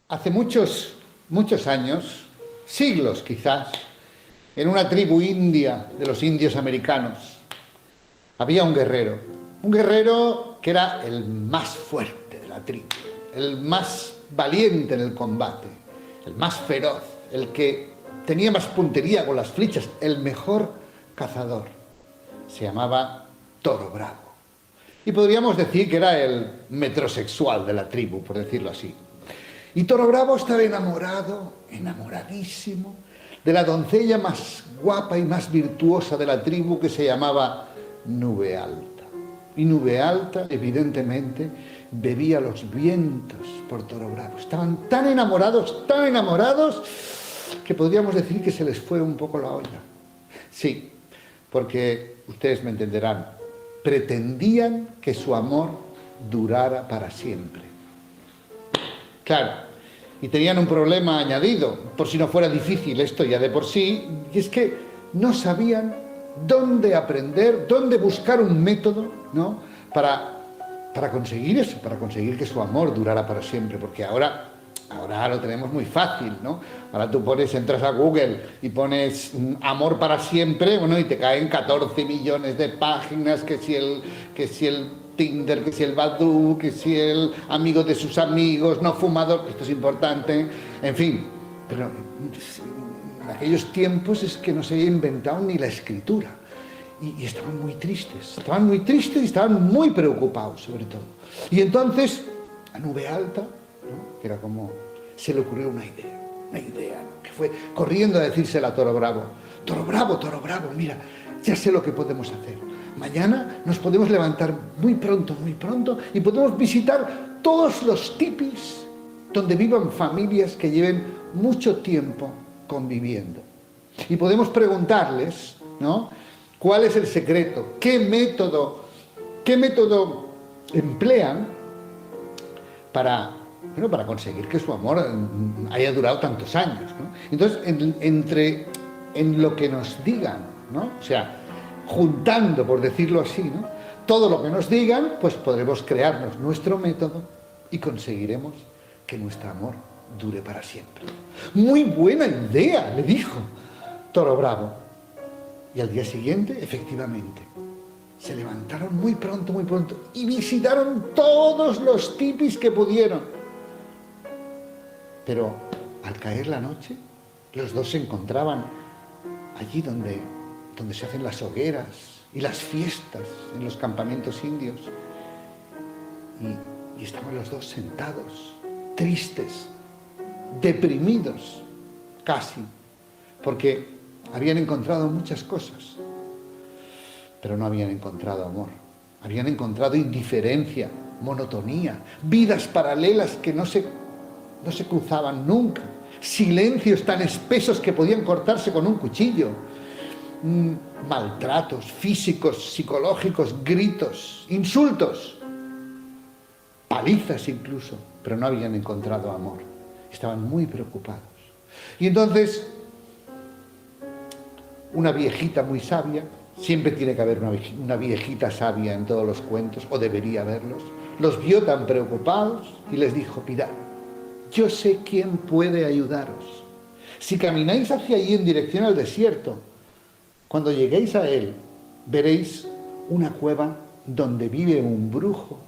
Hace muchos, muchos años, siglos quizás, en una tribu india de los indios americanos, había un guerrero que era el más fuerte de la tribu, el más valiente en el combate, el más feroz, el que tenía más puntería con las flechas, el mejor cazador. Se llamaba Toro Bravo. Y podríamos decir que era el metrosexual de la tribu, por decirlo así. Y Toro Bravo estaba enamorado, enamoradísimo, de la doncella más guapa y más virtuosa de la tribu, que se llamaba Nube Alta. Y Nube Alta, evidentemente, bebía los vientos por Toro Bravo. Estaban tan enamorados, que podríamos decir que se les fue un poco la olla. Sí, porque ustedes me entenderán, pretendían que su amor durara para siempre. Claro, y tenían un problema añadido, por si no fuera difícil esto ya de por sí, y es que no sabían dónde aprender, dónde buscar un método, ¿no?, para conseguir eso, para conseguir que su amor durara para siempre, porque ahora lo tenemos muy fácil, ¿no? Ahora tú entras a Google y pones amor para siempre, bueno, y te caen 14 millones de páginas, que si el Tinder, que si el Badoo, que si el amigo de sus amigos, no fumador, esto es importante, en fin. Pero en aquellos tiempos es que no se había inventado ni la escritura. Y estaban muy tristes y estaban muy preocupados, sobre todo. Y entonces, a Nube Alta, ¿no?, que era como, se le ocurrió una idea, ¿no?, que fue corriendo a decírsela a Toro Bravo. Toro Bravo, mira, ya sé lo que podemos hacer. Mañana nos podemos levantar muy pronto, y podemos visitar todos los tipis donde vivan familias que lleven mucho tiempo conviviendo. Y podemos preguntarles, ¿no?, cuál es el secreto, qué método emplean para conseguir que su amor haya durado tantos años, ¿no? Entonces, en lo que nos digan, ¿no?, o sea, juntando, por decirlo así, ¿no?, todo lo que nos digan, pues podremos crearnos nuestro método y conseguiremos que nuestro amor dure para siempre. Muy buena idea, le dijo Toro Bravo. Y al día siguiente, efectivamente, se levantaron muy pronto, y visitaron todos los tipis que pudieron. Pero al caer la noche, los dos se encontraban allí donde se hacen las hogueras y las fiestas en los campamentos indios. Y estaban los dos sentados, tristes, deprimidos, casi, porque habían encontrado muchas cosas, pero no habían encontrado amor. Habían encontrado indiferencia, monotonía, vidas paralelas que no se cruzaban nunca, silencios tan espesos que podían cortarse con un cuchillo, maltratos físicos, psicológicos, gritos, insultos, palizas incluso, pero no habían encontrado amor. Estaban muy preocupados. Y entonces, una viejita muy sabia, siempre tiene que haber una viejita sabia en todos los cuentos, o debería haberlos, los vio tan preocupados y les dijo: mirad, yo sé quién puede ayudaros. Si camináis hacia allí en dirección al desierto, cuando lleguéis a él, veréis una cueva donde vive un brujo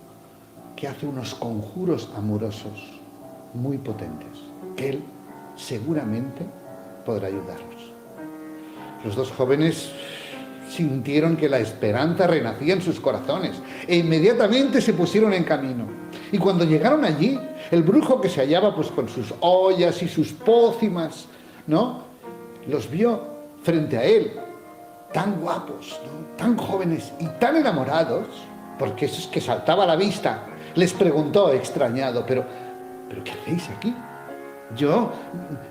que hace unos conjuros amorosos muy potentes. Él seguramente podrá ayudaros. Los dos jóvenes sintieron que la esperanza renacía en sus corazones e inmediatamente se pusieron en camino. Y cuando llegaron allí, el brujo, que se hallaba pues con sus ollas y sus pócimas, ¿no?, los vio frente a él, tan guapos, ¿no?, tan jóvenes y tan enamorados, porque eso es que saltaba a la vista. Les preguntó extrañado: ¿pero qué hacéis aquí?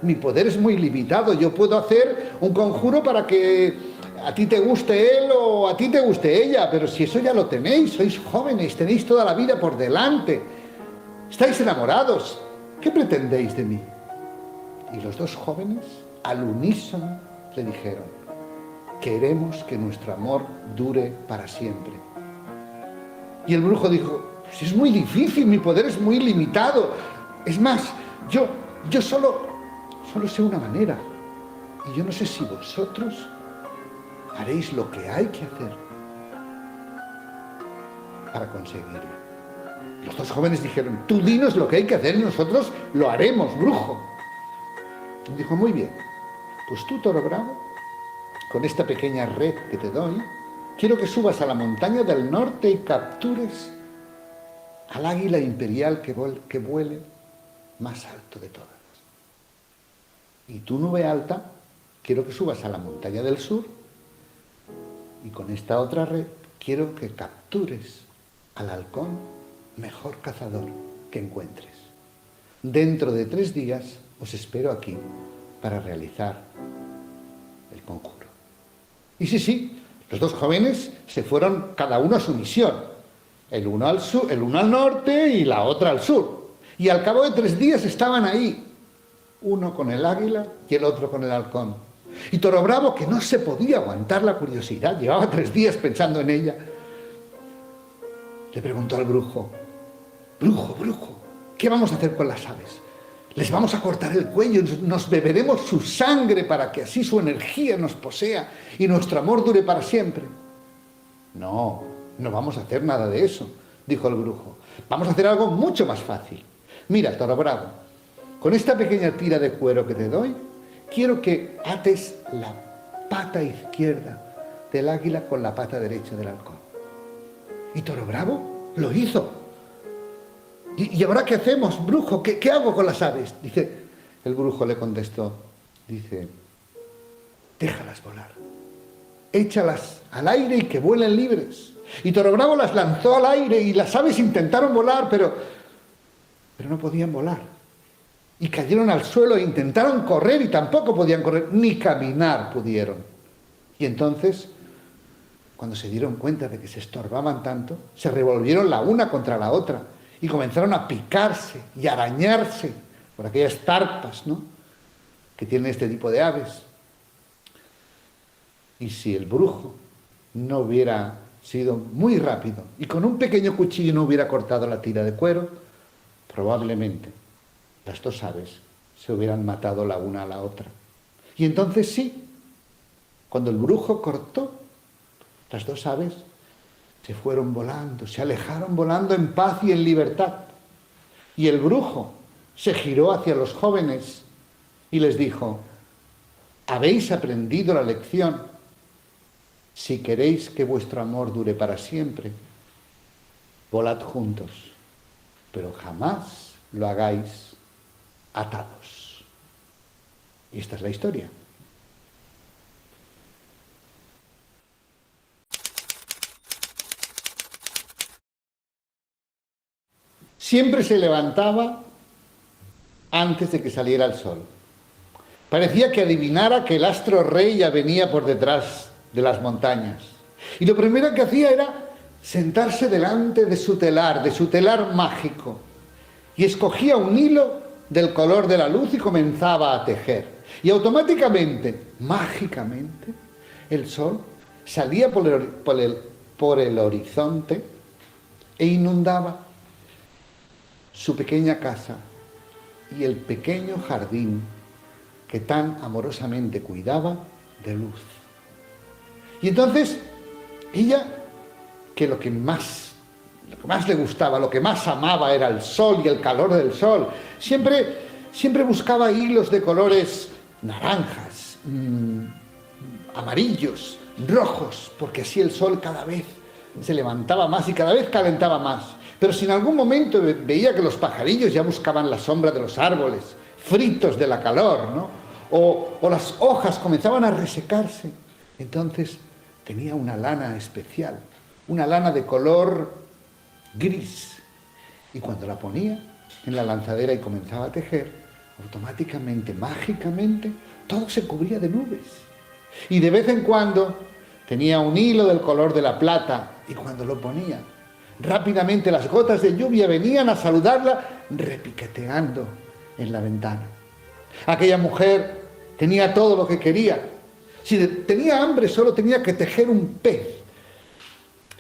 Mi poder es muy limitado, yo puedo hacer un conjuro para que a ti te guste él o a ti te guste ella, pero si eso ya lo tenéis, sois jóvenes, tenéis toda la vida por delante, estáis enamorados, ¿qué pretendéis de mí? Y los dos jóvenes, al unísono, le dijeron: queremos que nuestro amor dure para siempre. Y el brujo dijo: pues es muy difícil, mi poder es muy limitado. Es más, Yo solo sé una manera. Y yo no sé si vosotros haréis lo que hay que hacer para conseguirlo. Los dos jóvenes dijeron, tú dinos lo que hay que hacer y nosotros lo haremos, brujo. Y dijo, muy bien, pues tú, toro bravo, con esta pequeña red que te doy, quiero que subas a la montaña del norte y captures al águila imperial que vuele más alto de todas. Y tú, nube alta, quiero que subas a la montaña del sur y con esta otra red quiero que captures al halcón mejor cazador que encuentres. Dentro de 3 días os espero aquí para realizar el conjuro. Y sí, los dos jóvenes se fueron cada uno a su misión. El uno al sur, el uno al norte y la otra al sur. Y al cabo de 3 días estaban ahí, uno con el águila y el otro con el halcón. Y Toro Bravo, que no se podía aguantar la curiosidad, llevaba 3 días pensando en ella, le preguntó al brujo, brujo, ¿qué vamos a hacer con las aves? Les vamos a cortar el cuello, nos beberemos su sangre para que así su energía nos posea y nuestro amor dure para siempre. No vamos a hacer nada de eso, dijo el brujo. Vamos a hacer algo mucho más fácil. Mira, Toro Bravo, con esta pequeña tira de cuero que te doy, quiero que ates la pata izquierda del águila con la pata derecha del halcón. Y Toro Bravo lo hizo. ¿Y ahora qué hacemos, brujo? ¿Qué hago con las aves? Dice, el brujo le contestó, dice, déjalas volar, échalas al aire y que vuelen libres. Y Toro Bravo las lanzó al aire y las aves intentaron volar, pero no podían volar. Y cayeron al suelo e intentaron correr y tampoco podían correr, ni caminar pudieron. Y entonces, cuando se dieron cuenta de que se estorbaban tanto, se revolvieron la una contra la otra y comenzaron a picarse y arañarse por aquellas zarpas, ¿no?, que tienen este tipo de aves. Y si el brujo no hubiera sido muy rápido y con un pequeño cuchillo no hubiera cortado la tira de cuero, probablemente las dos aves se hubieran matado la una a la otra. Y entonces sí, cuando el brujo cortó, las dos aves se fueron volando, se alejaron volando en paz y en libertad. Y el brujo se giró hacia los jóvenes y les dijo, habéis aprendido la lección. Si queréis que vuestro amor dure para siempre, volad juntos, pero jamás lo hagáis atados. Y esta es la historia. Siempre se levantaba antes de que saliera el sol. Parecía que adivinara que el astro rey ya venía por detrás de las montañas. Y lo primero que hacía era sentarse delante de su telar mágico. Y escogía un hilo del color de la luz y comenzaba a tejer. Y automáticamente, mágicamente, el sol salía por el horizonte e inundaba su pequeña casa y el pequeño jardín que tan amorosamente cuidaba de luz. Y entonces ella, que lo que más le gustaba, lo que más amaba era el sol y el calor del sol, siempre buscaba hilos de colores naranjas, amarillos, rojos, porque así el sol cada vez se levantaba más y cada vez calentaba más. Pero si en algún momento veía que los pajarillos ya buscaban la sombra de los árboles, fritos de la calor, ¿no?, o las hojas comenzaban a resecarse, entonces tenía una lana especial, una lana de color gris. Y cuando la ponía en la lanzadera y comenzaba a tejer, automáticamente, mágicamente, todo se cubría de nubes. Y de vez en cuando tenía un hilo del color de la plata, y cuando lo ponía, rápidamente las gotas de lluvia venían a saludarla repiqueteando en la ventana. Aquella mujer tenía todo lo que quería. Si tenía hambre, solo tenía que tejer un pez,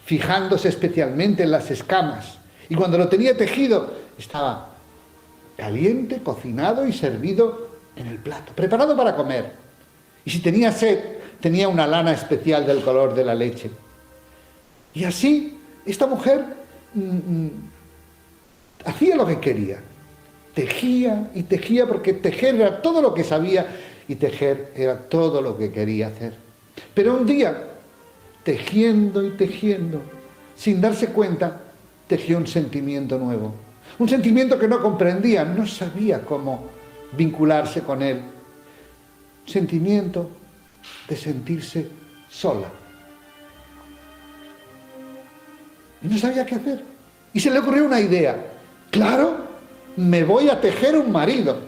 fijándose especialmente en las escamas. Y cuando lo tenía tejido, estaba caliente, cocinado y servido en el plato, preparado para comer. Y si tenía sed, tenía una lana especial del color de la leche. Y así, esta mujer hacía lo que quería. Tejía y tejía, porque tejer era todo lo que sabía y tejer era todo lo que quería hacer. Pero un día, tejiendo y tejiendo, sin darse cuenta, tejió un sentimiento nuevo. Un sentimiento que no comprendía, no sabía cómo vincularse con él. Sentimiento de sentirse sola. Y no sabía qué hacer. Y se le ocurrió una idea. Claro, me voy a tejer un marido.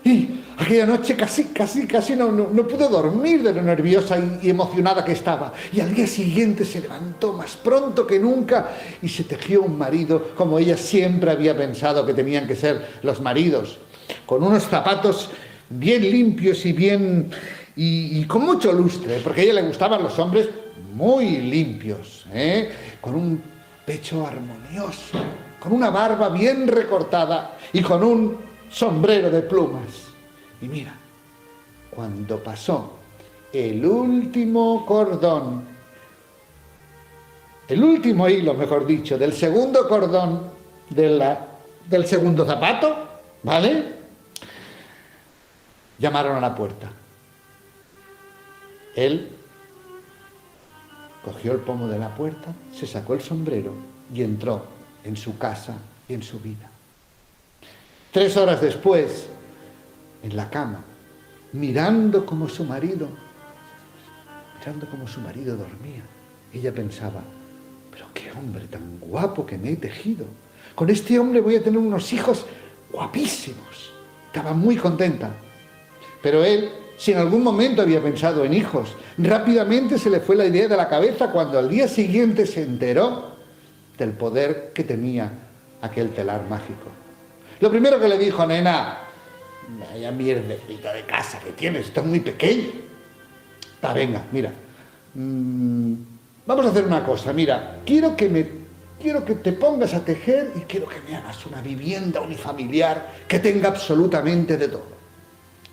Y aquella noche casi no pude dormir de lo nerviosa y emocionada que estaba. Y al día siguiente se levantó más pronto que nunca y se tejió un marido como ella siempre había pensado que tenían que ser los maridos. Con unos zapatos bien limpios y con mucho lustre, porque a ella le gustaban los hombres muy limpios, con un pecho armonioso, con una barba bien recortada y con un sombrero de plumas. Y mira, cuando pasó el último cordón, el último hilo, mejor dicho, del segundo cordón del segundo zapato, ¿vale? Llamaron a la puerta. Él cogió el pomo de la puerta, se sacó el sombrero y entró en su casa y en su vida. 3 horas después, en la cama, mirando como su marido dormía, ella pensaba, pero qué hombre tan guapo que me he tejido. Con este hombre voy a tener unos hijos guapísimos. Estaba muy contenta. Pero él, si en algún momento había pensado en hijos, rápidamente se le fue la idea de la cabeza cuando al día siguiente se enteró del poder que tenía aquel telar mágico. Lo primero que le dijo, nena, vaya mierdecita de casa que tienes, estás muy pequeño. Venga, mira, vamos a hacer una cosa, mira, quiero que te pongas a tejer y quiero que me hagas una vivienda unifamiliar que tenga absolutamente de todo.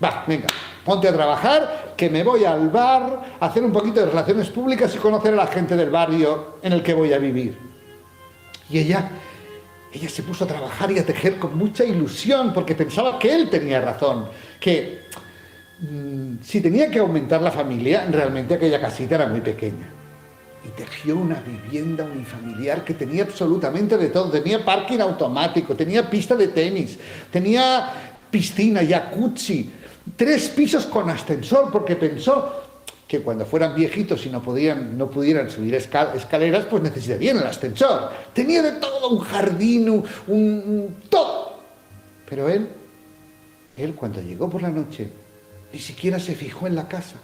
Va, venga, ponte a trabajar, que me voy al bar a hacer un poquito de relaciones públicas y conocer a la gente del barrio en el que voy a vivir. Y ella se puso a trabajar y a tejer con mucha ilusión, porque pensaba que él tenía razón, que si tenía que aumentar la familia, realmente aquella casita era muy pequeña. Y tejió una vivienda unifamiliar que tenía absolutamente de todo. Tenía parking automático, tenía pista de tenis, tenía piscina, jacuzzi, 3 pisos con ascensor, porque pensó que cuando fueran viejitos y no pudieran subir escaleras, pues necesitarían el ascensor. Tenía de todo, un jardín, todo. Pero él cuando llegó por la noche, ni siquiera se fijó en la casa.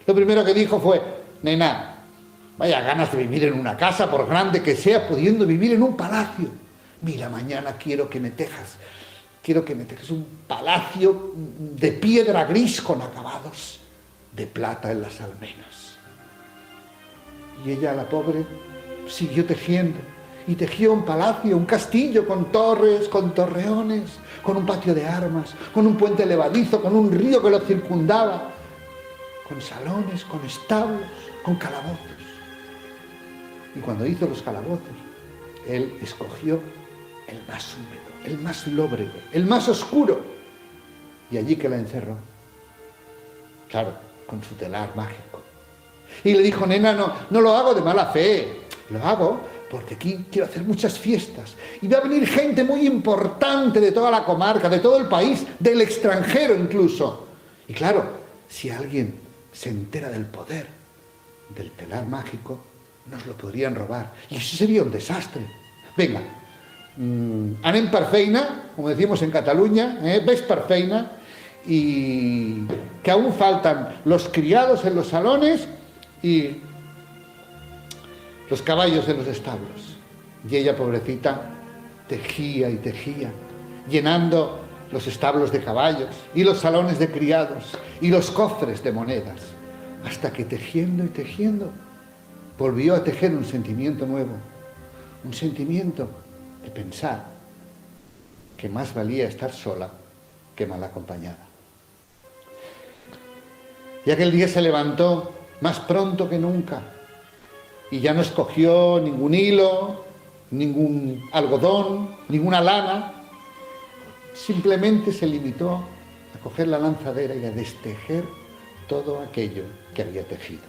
Lo primero que dijo fue, nena, vaya ganas de vivir en una casa, por grande que sea, pudiendo vivir en un palacio. Mira, mañana quiero que me tejas un palacio de piedra gris con acabados de plata en las almenas. Y ella, la pobre, siguió tejiendo. Y tejió un palacio, un castillo con torres, con torreones, con un patio de armas, con un puente levadizo, con un río que lo circundaba, con salones, con establos, con calabozos. Y cuando hizo los calabozos, él escogió el más húmedo, el más lóbrego, el más oscuro, y allí que la encerró. Claro, con su telar mágico. Y le dijo, nena, no lo hago de mala fe, lo hago porque aquí quiero hacer muchas fiestas. Y va a venir gente muy importante de toda la comarca, de todo el país, del extranjero incluso. Y claro, si alguien se entera del poder del telar mágico, nos lo podrían robar. Y eso sería un desastre. Venga, anem per feina, como decimos en Cataluña, ves per feina, y que aún faltan los criados en los salones y los caballos en los establos. Y ella, pobrecita, tejía y tejía, llenando los establos de caballos y los salones de criados y los cofres de monedas, hasta que tejiendo y tejiendo volvió a tejer un sentimiento nuevo, un sentimiento de pensar que más valía estar sola que mal acompañada. Y aquel día se levantó más pronto que nunca y ya no escogió ningún hilo, ningún algodón, ninguna lana. Simplemente se limitó a coger la lanzadera y a destejer todo aquello que había tejido.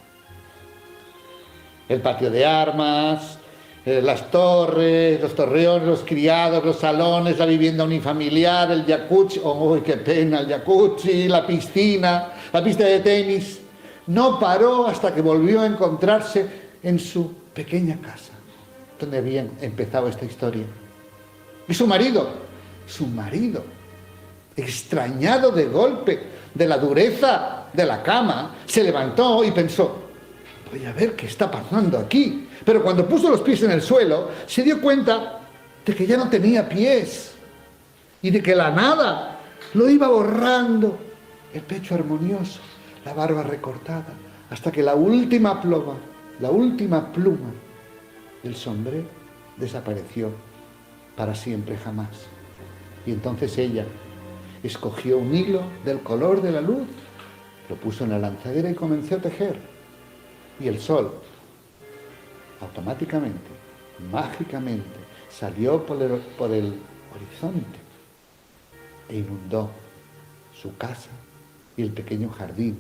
El patio de armas, las torres, los torreones, los criados, los salones, la vivienda unifamiliar, el jacuzzi, ¡oh, qué pena! El jacuzzi, la piscina, la pista de tenis. No paró hasta que volvió a encontrarse en su pequeña casa, donde había empezado esta historia. Y su marido, extrañado de golpe de la dureza de la cama, se levantó y pensó: voy a ver qué está pasando aquí. Pero cuando puso los pies en el suelo, se dio cuenta de que ya no tenía pies y de que la nada lo iba borrando. El pecho armonioso, la barba recortada, hasta que la última pluma del sombrero desapareció para siempre jamás. Y entonces ella escogió un hilo del color de la luz, lo puso en la lanzadera y comenzó a tejer. Y el sol, automáticamente, mágicamente, salió por el horizonte e inundó su casa y el pequeño jardín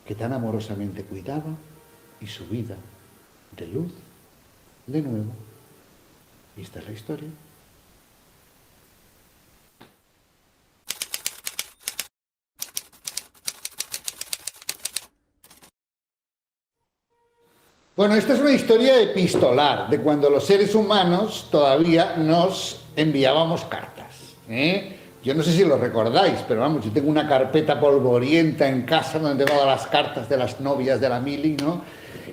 que tan amorosamente cuidaba, y su vida de luz de nuevo. Y esta es la historia. Bueno, esta es una historia epistolar, de cuando los seres humanos todavía nos enviábamos cartas, ¿eh? Yo no sé si lo recordáis, pero vamos, yo tengo una carpeta polvorienta en casa donde tengo todas las cartas de las novias de la mili, ¿no?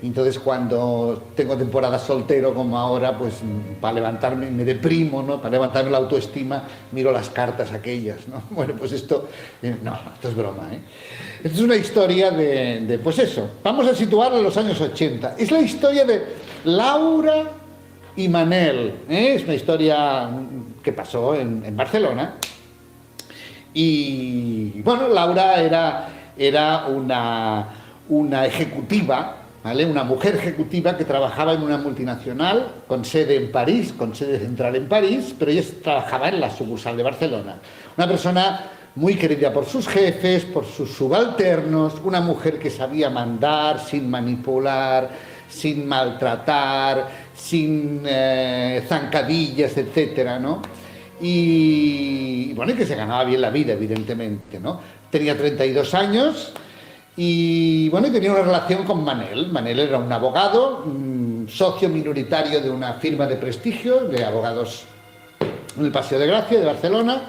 Y entonces cuando tengo temporada soltero como ahora, pues para levantarme, me deprimo, ¿no? Para levantarme la autoestima, miro las cartas aquellas, ¿no? Bueno, pues esto, no, esto es broma, ¿eh? Esto es una historia de, pues eso, vamos a situarla en los años 80. Es la historia de Laura y Manel, ¿eh? Es una historia que pasó en Barcelona. Y bueno, Laura era una ejecutiva, ¿vale? Una mujer ejecutiva que trabajaba en una multinacional con sede en París, con sede central en París, pero ella trabajaba en la sucursal de Barcelona. Una persona muy querida por sus jefes, por sus subalternos, una mujer que sabía mandar sin manipular, sin maltratar, sin zancadillas, etcétera, ¿no? Y bueno, y que se ganaba bien la vida, evidentemente, ¿no? Tenía 32 años y bueno, y tenía una relación con Manel. Manel era un abogado, socio minoritario de una firma de prestigio, de abogados en el Paseo de Gracia de Barcelona,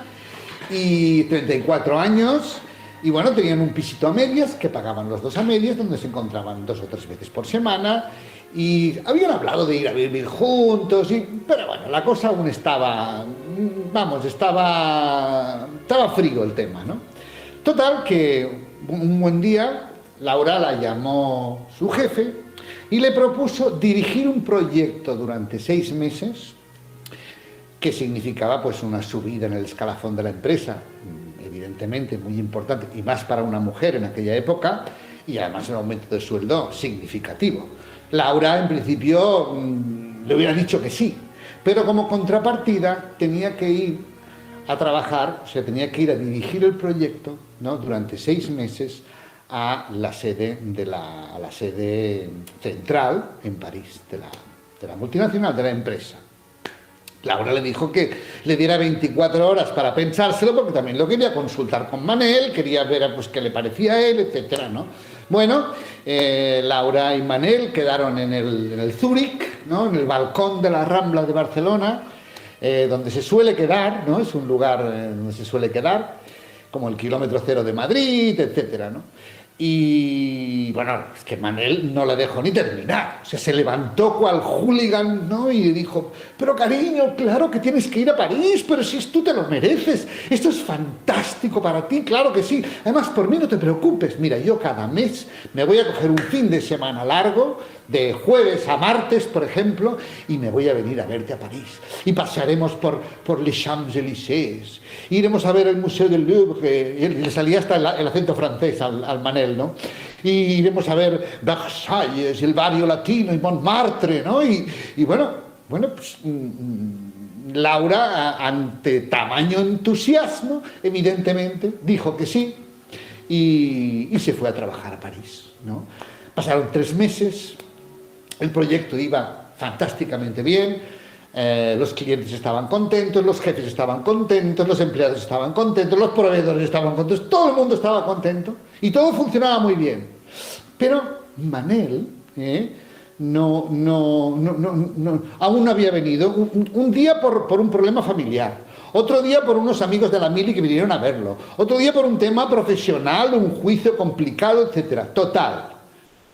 y 34 años, y bueno, tenían un pisito a medias, que pagaban los dos a medias, donde se encontraban 2 o 3 veces por semana, y habían hablado de ir a vivir juntos, pero bueno, la cosa aún estaba, vamos, estaba frío el tema, ¿no? Total, que un buen día Laura la llamó su jefe y le propuso dirigir un proyecto durante 6 meses, que significaba pues una subida en el escalafón de la empresa, evidentemente muy importante, y más para una mujer en aquella época, y además un aumento de sueldo significativo. Laura, en principio, le hubiera dicho que sí, pero como contrapartida tenía que ir a trabajar, o sea, tenía que ir a dirigir el proyecto, ¿no? Durante 6 meses a la sede central en París de la multinacional, de la empresa. Laura le dijo que le diera 24 horas para pensárselo, porque también lo quería consultar con Manel, quería ver pues qué le parecía a él, etcétera, ¿no? Bueno, Laura y Manel quedaron en el Zúrich, ¿no? En el balcón de la Rambla de Barcelona, donde se suele quedar, ¿no? Es un lugar donde se suele quedar, como el kilómetro cero de Madrid, etcétera, ¿no? Y bueno, es que Manel no le dejó ni terminar, o sea, se levantó cual hooligan, ¿no? Y dijo: pero cariño, claro que tienes que ir a París, pero si tú te lo mereces, esto es fantástico para ti, claro que sí, además por mí no te preocupes, mira, yo cada mes me voy a coger un fin de semana largo de jueves a martes, por ejemplo, y me voy a venir a verte a París. Y pasearemos por les Champs-Élysées, iremos a ver el Museo del Louvre, y le salía hasta el acento francés al Manel, ¿no? Y iremos a ver Versalles, el barrio latino y Montmartre, ¿no? Y bueno, pues Laura, ante tamaño entusiasmo, evidentemente, dijo que sí y se fue a trabajar a París, ¿no? Pasaron 3 meses, el proyecto iba fantásticamente bien, los clientes estaban contentos, los jefes estaban contentos, los empleados estaban contentos, los proveedores estaban contentos, todo el mundo estaba contento y todo funcionaba muy bien. Pero Manel aún no había venido. Un día por un problema familiar, otro día por unos amigos de la mili que vinieron a verlo, otro día por un tema profesional, un juicio complicado, etc. Total,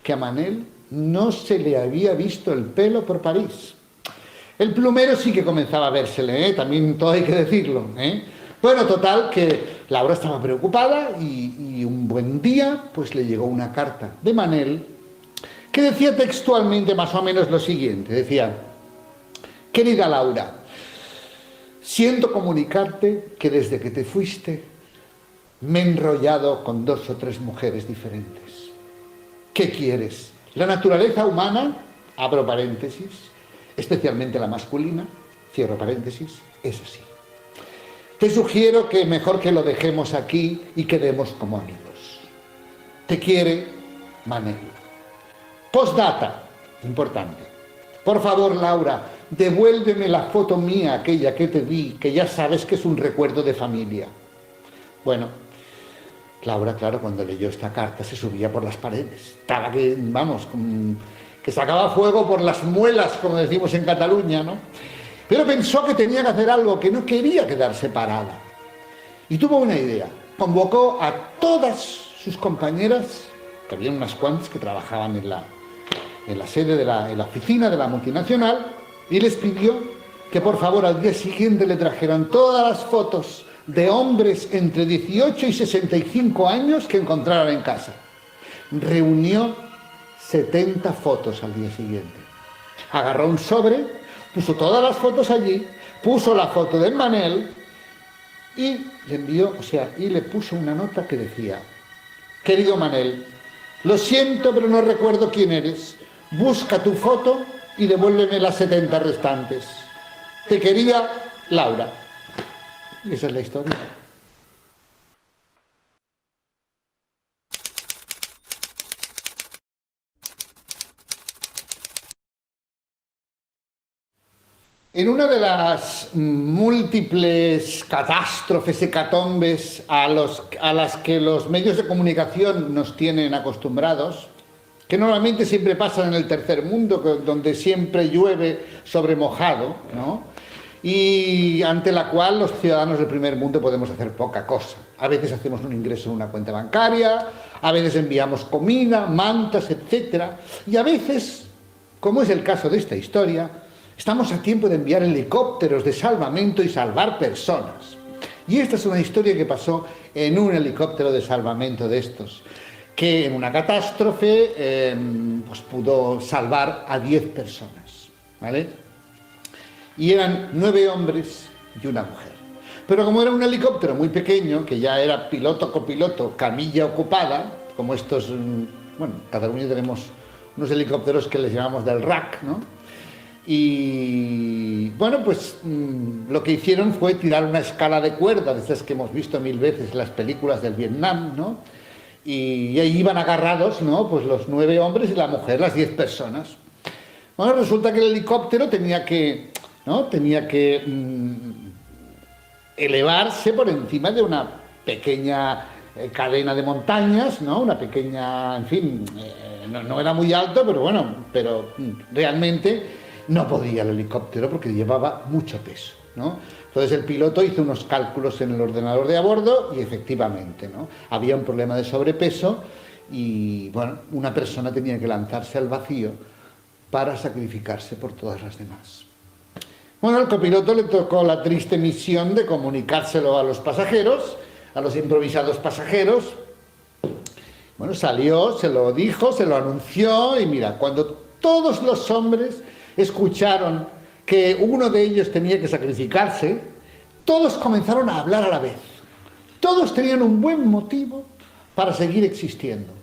que a Manel no se le había visto el pelo por París. El plumero sí que comenzaba a vérsele, también todo hay que decirlo. Bueno, total, que Laura estaba preocupada y un buen día pues le llegó una carta de Manel que decía textualmente más o menos lo siguiente. Decía: querida Laura, siento comunicarte que desde que te fuiste me he enrollado con 2 o 3 mujeres diferentes. ¿Qué quieres? La naturaleza humana, abro paréntesis, especialmente la masculina, cierro paréntesis, es así. Te sugiero que mejor que lo dejemos aquí y quedemos como amigos. Te quiere, Manel. Postdata, importante. Por favor, Laura, devuélveme la foto mía, aquella que te di, que ya sabes que es un recuerdo de familia. Bueno, Laura, claro, cuando leyó esta carta se subía por las paredes. Estaba que, vamos, que sacaba fuego por las muelas, como decimos en Cataluña, ¿no? Pero pensó que tenía que hacer algo, que no quería quedarse parada. Y tuvo una idea. Convocó a todas sus compañeras, que había unas cuantas que trabajaban en la sede en la oficina de la multinacional, y les pidió que por favor al día siguiente le trajeran todas las fotos de hombres entre 18 y 65 años que encontraran en casa. Reunió 70 fotos al día siguiente. Agarró un sobre, puso todas las fotos allí, puso la foto de Manel y le envió, y le puso una nota que decía: querido Manel, lo siento pero no recuerdo quién eres, busca tu foto y devuélveme las 70 restantes. Te quería, Laura. Y esa es la historia. En una de las múltiples catástrofes, hecatombes a las que los medios de comunicación nos tienen acostumbrados, que normalmente siempre pasan en el tercer mundo, donde siempre llueve sobre mojado, ¿no? Y ante la cual los ciudadanos del primer mundo podemos hacer poca cosa. A veces hacemos un ingreso en una cuenta bancaria, a veces enviamos comida, mantas, etc. Y a veces, como es el caso de esta historia, estamos a tiempo de enviar helicópteros de salvamento y salvar personas. Y esta es una historia que pasó en un helicóptero de salvamento de estos, que en una catástrofe pues pudo salvar a 10 personas, ¿vale? Y eran 9 hombres y una mujer. Pero como era un helicóptero muy pequeño, que ya era piloto, copiloto, camilla ocupada, como estos, bueno, en Cataluña tenemos unos helicópteros que les llamamos del RAC, ¿no? Y bueno, pues lo que hicieron fue tirar una escala de cuerda, de esas que hemos visto 1000 veces en las películas del Vietnam, ¿no? Y ahí iban agarrados, ¿no? Pues los 9 hombres y la mujer, las 10 personas. Bueno, resulta que el helicóptero tenía que elevarse por encima de una pequeña cadena de montañas, ¿no? Una pequeña, en fin, no era muy alto, pero bueno, realmente no podía el helicóptero porque llevaba mucho peso, ¿no? Entonces el piloto hizo unos cálculos en el ordenador de a bordo y efectivamente, ¿no? Había un problema de sobrepeso y, bueno, una persona tenía que lanzarse al vacío para sacrificarse por todas las demás. Bueno, al copiloto le tocó la triste misión de comunicárselo a los pasajeros, a los improvisados pasajeros. Bueno, salió, se lo dijo, se lo anunció y mira, cuando Todos los hombres escucharon que uno de ellos tenía que sacrificarse. Todos comenzaron a hablar a la vez. Todos tenían un buen motivo para seguir existiendo.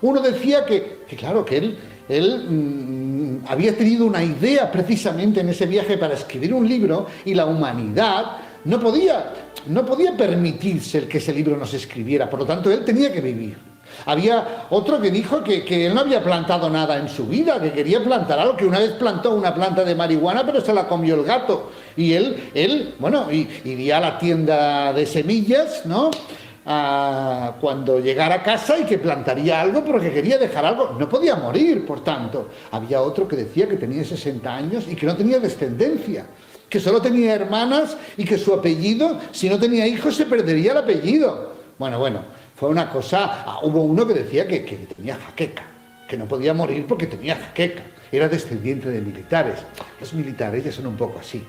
Uno decía que claro, que él había tenido una idea precisamente en ese viaje para escribir un libro y la humanidad no podía permitirse el que ese libro no se escribiera, por lo tanto él tenía que vivir. Había otro que dijo que él no había plantado nada en su vida, que quería plantar algo, que una vez plantó una planta de marihuana, pero se la comió el gato. Y él iría a la tienda de semillas, ¿no?, cuando llegara a casa, y que plantaría algo porque quería dejar algo. No podía morir, por tanto. Había otro que decía que tenía 60 años y que no tenía descendencia, que solo tenía hermanas y que su apellido, si no tenía hijos, se perdería el apellido. Bueno, fue una cosa. Hubo uno que decía que tenía jaqueca, que no podía morir porque tenía jaqueca. Era descendiente de militares. Los militares ya son un poco así,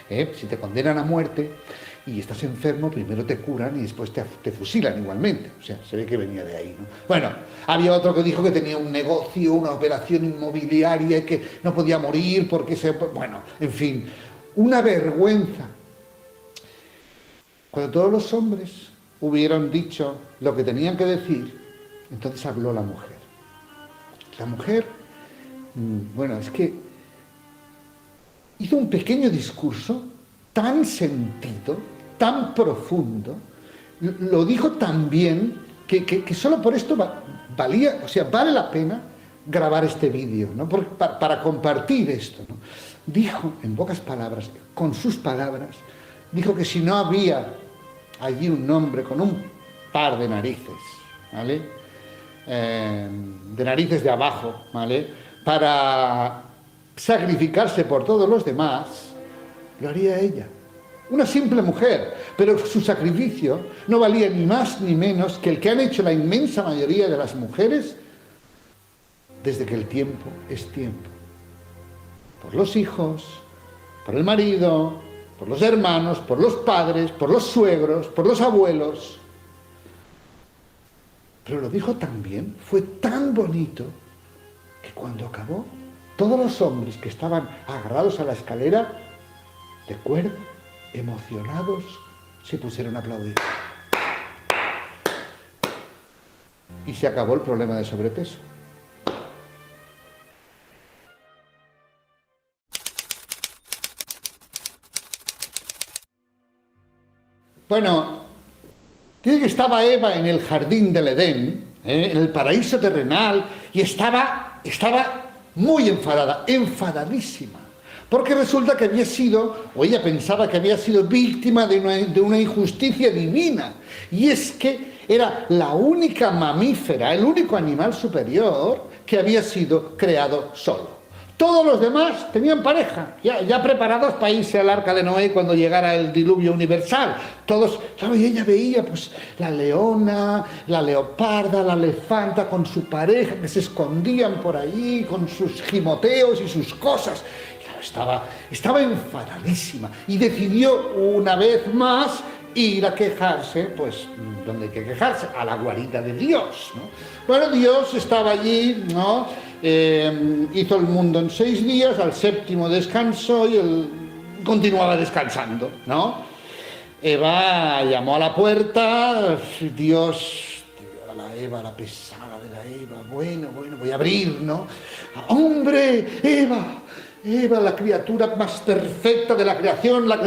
¿eh? Si te condenan a muerte y estás enfermo, primero te curan y después te fusilan igualmente. O sea, se ve que venía de ahí, ¿no? Bueno, había otro que dijo que tenía un negocio, una operación inmobiliaria y que no podía morir porque bueno, en fin, una vergüenza. Cuando todos los hombres hubieron dicho lo que tenían que decir, entonces habló la mujer. La mujer, bueno, es que hizo un pequeño discurso tan sentido, tan profundo, lo dijo tan bien, que solo por esto vale la pena grabar este vídeo, ¿no?, para compartir esto, ¿no? Dijo, en pocas palabras, con sus palabras, dijo que si no había allí un hombre con un par de narices, ¿vale?, de narices de abajo, ¿vale?, para sacrificarse por todos los demás, lo haría ella. Una simple mujer, pero su sacrificio no valía ni más ni menos que el que han hecho la inmensa mayoría de las mujeres desde que el tiempo es tiempo. Por los hijos, por el marido, por los hermanos, por los padres, por los suegros, por los abuelos. Pero lo dijo tan bien, fue tan bonito, que cuando acabó, todos los hombres que estaban agarrados a la escalera, de cuerda, emocionados, se pusieron a aplaudir. Y se acabó el problema de sobrepeso. Bueno, dice que estaba Eva en el jardín del Edén, en el paraíso terrenal, y estaba muy enfadada, enfadadísima, porque resulta que había sido, o ella pensaba que había sido víctima de una injusticia divina, y es que era la única mamífera, el único animal superior que había sido creado solo. Todos los demás tenían pareja, ya preparados para irse al arca de Noé cuando llegara el diluvio universal. Todos, claro, y ella veía pues la leona, la leoparda, la elefanta con su pareja, que se escondían por allí con sus gimoteos y sus cosas. Estaba enfadadísima y decidió una vez más ir a quejarse, pues, donde hay que quejarse, a la guarida de Dios, ¿no? Bueno, Dios estaba allí, ¿no? Hizo el mundo en 6 días, al 7º descansó y él continuaba descansando, ¿no? Eva llamó a la puerta, Dios, a la Eva, la pesada de la Eva, bueno, voy a abrir, ¿no? ¡Hombre, Eva, la criatura más perfecta de la creación, la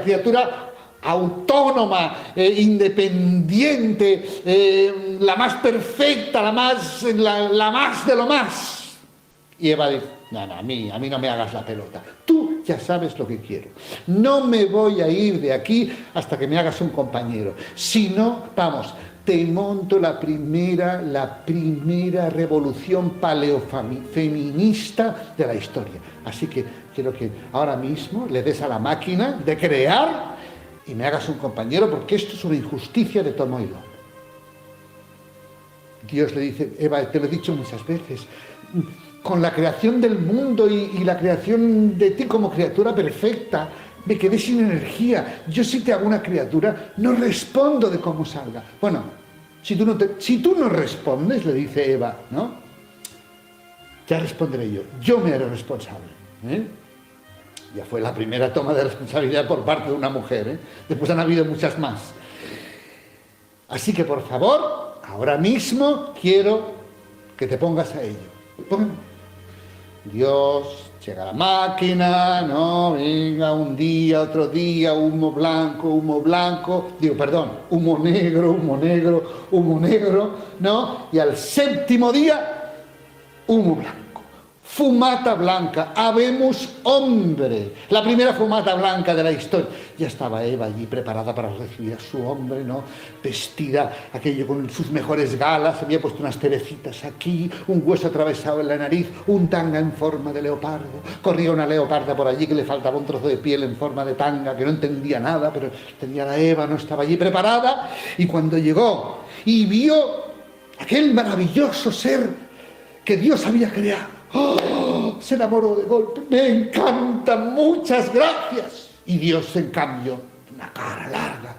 criatura autónoma, independiente, la más perfecta, la más de lo más. Y Eva dice, no, a mí no me hagas la pelota. Tú ya sabes lo que quiero. No me voy a ir de aquí hasta que me hagas un compañero. Si no, vamos, te monto la primera revolución paleofeminista de la historia. Así que quiero que ahora mismo le des a la máquina de crear y me hagas un compañero, porque esto es una injusticia de tomo y lomo. Dios le dice, Eva, te lo he dicho muchas veces, con la creación del mundo y la creación de ti como criatura perfecta, me quedé sin energía. Yo si te hago una criatura, no respondo de cómo salga. Bueno, si tú no respondes, le dice Eva, ¿no? ya responderé yo me haré responsable. Ya fue la primera toma de responsabilidad por parte de una mujer, después han habido muchas más. Así que, por favor, ahora mismo quiero que te pongas a ello. Dios, llega la máquina, ¿no? Venga, un día, otro día, humo blanco, humo negro, ¿no? Y al séptimo día, humo blanco. Fumata blanca, habemos hombre. La primera fumata blanca de la historia. Ya estaba Eva allí preparada para recibir a su hombre, ¿no? Vestida, aquello con sus mejores galas, había puesto unas cerecitas aquí, un hueso atravesado en la nariz, un tanga en forma de leopardo. Corría una leoparda por allí que le faltaba un trozo de piel en forma de tanga, que no entendía nada, pero tenía la Eva, no estaba allí preparada. Y cuando llegó y vio aquel maravilloso ser que Dios había creado, ¡oh! Se enamoró de golpe. Me encanta, muchas gracias. Y Dios, en cambio, una cara larga.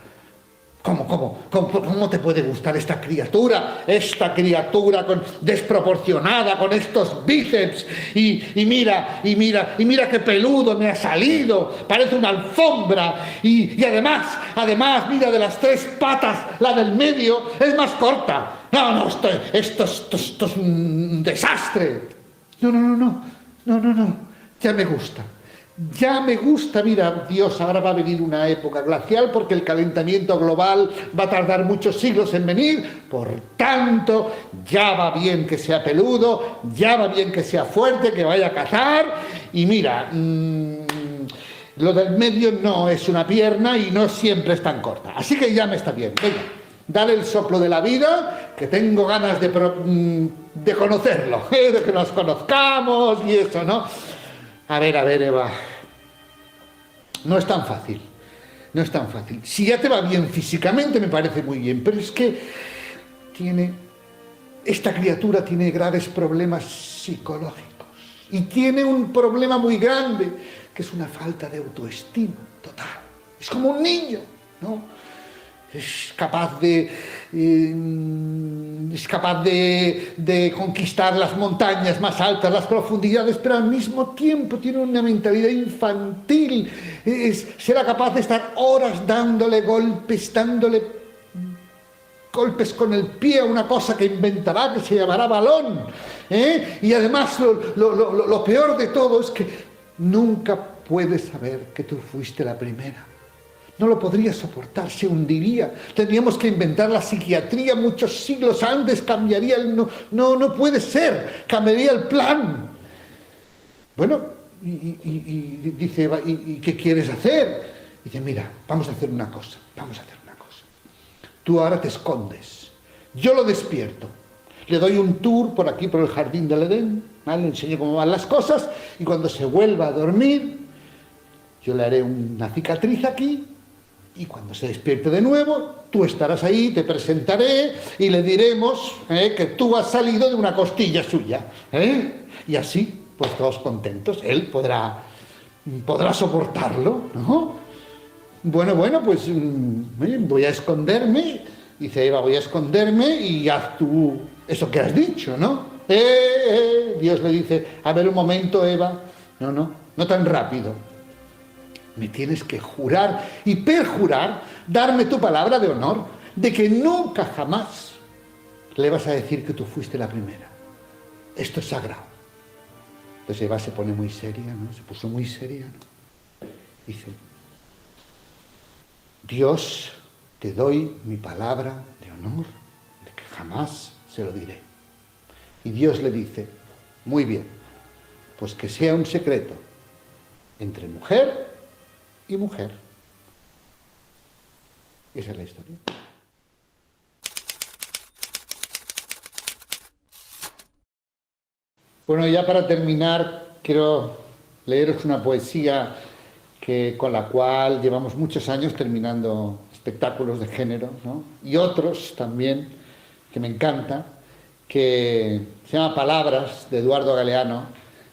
¿Cómo te puede gustar esta criatura? Esta criatura desproporcionada, con estos bíceps. Y mira qué peludo me ha salido. Parece una alfombra. Y además, mira, de las 3 patas, la del medio es más corta. No, esto es un desastre. No, ya me gusta, mira, Dios, ahora va a venir una época glacial porque el calentamiento global va a tardar muchos siglos en venir, por tanto, ya va bien que sea peludo, ya va bien que sea fuerte, que vaya a cazar, y mira, lo del medio no es una pierna y no siempre es tan corta, así que ya me está bien, venga. Dale el soplo de la vida, que tengo ganas de conocerlo, de que nos conozcamos y eso, ¿no? A ver, Eva, no es tan fácil. Si ya te va bien físicamente, me parece muy bien, pero es que esta criatura tiene graves problemas psicológicos y tiene un problema muy grande, que es una falta de autoestima total. Es como un niño, ¿no? Es capaz de conquistar las montañas más altas, las profundidades, pero al mismo tiempo tiene una mentalidad infantil. Será capaz de estar horas dándole golpes con el pie a una cosa que inventará, que se llamará balón. Y además lo peor de todo es que nunca puede saber que tú fuiste la primera. No lo podría soportar, se hundiría. Tendríamos que inventar la psiquiatría muchos siglos antes, cambiaría no puede ser, cambiaría el plan. Bueno, y dice Eva, ¿y qué quieres hacer? Dice, mira, vamos a hacer una cosa. Tú ahora te escondes, yo lo despierto, le doy un tour por aquí, por el jardín del Edén, ¿vale? Le enseño cómo van las cosas, y cuando se vuelva a dormir, yo le haré una cicatriz aquí, y cuando se despierte de nuevo, tú estarás ahí, te presentaré y le diremos que tú has salido de una costilla suya. Y así, pues todos contentos. Él podrá soportarlo, ¿no? Bueno, pues voy a esconderme. Dice Eva, voy a esconderme y haz tú eso que has dicho, ¿no? Dios le dice, a ver un momento, Eva. No tan rápido. Me tienes que jurar y perjurar, darme tu palabra de honor, de que nunca jamás le vas a decir que tú fuiste la primera. Esto es sagrado. Entonces Eva se pone muy seria, ¿no? Se puso muy seria, ¿no? Dice, Dios, te doy mi palabra de honor, de que jamás se lo diré. Y Dios le dice, muy bien, pues que sea un secreto entre mujer y mujer. Esa es la historia. Bueno, ya para terminar, quiero leeros una poesía con la cual llevamos muchos años terminando espectáculos de género, ¿no? Y otros también, que me encanta, que se llama Palabras, de Eduardo Galeano,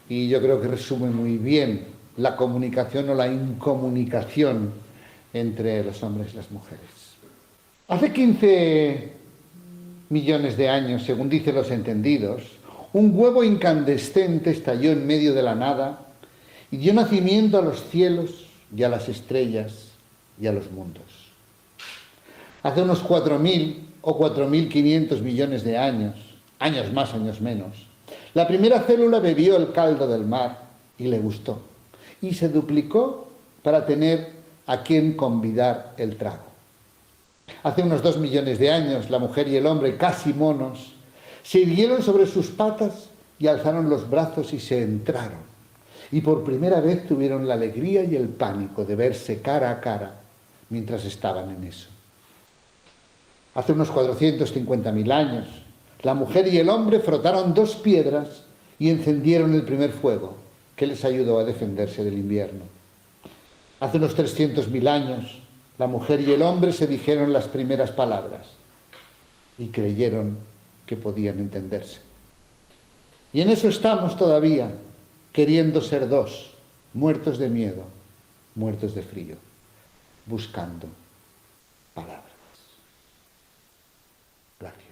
y yo creo que resume muy bien la comunicación o la incomunicación entre los hombres y las mujeres. Hace 15 millones de años, según dicen los entendidos, un huevo incandescente estalló en medio de la nada y dio nacimiento a los cielos y a las estrellas y a los mundos. Hace unos 4.000 o 4.500 millones de años, años más, años menos, la primera célula bebió el caldo del mar y le gustó, y se duplicó para tener a quien convidar el trago. Hace unos 2 millones de años, la mujer y el hombre, casi monos, se irguieron sobre sus patas y alzaron los brazos y se entraron. Y por primera vez tuvieron la alegría y el pánico de verse cara a cara mientras estaban en eso. Hace unos 450.000 años, la mujer y el hombre frotaron 2 piedras y encendieron el primer fuego, que les ayudó a defenderse del invierno. Hace unos 300.000 años, la mujer y el hombre se dijeron las primeras palabras y creyeron que podían entenderse. Y en eso estamos todavía, queriendo ser 2, muertos de miedo, muertos de frío, buscando palabras. Gracias.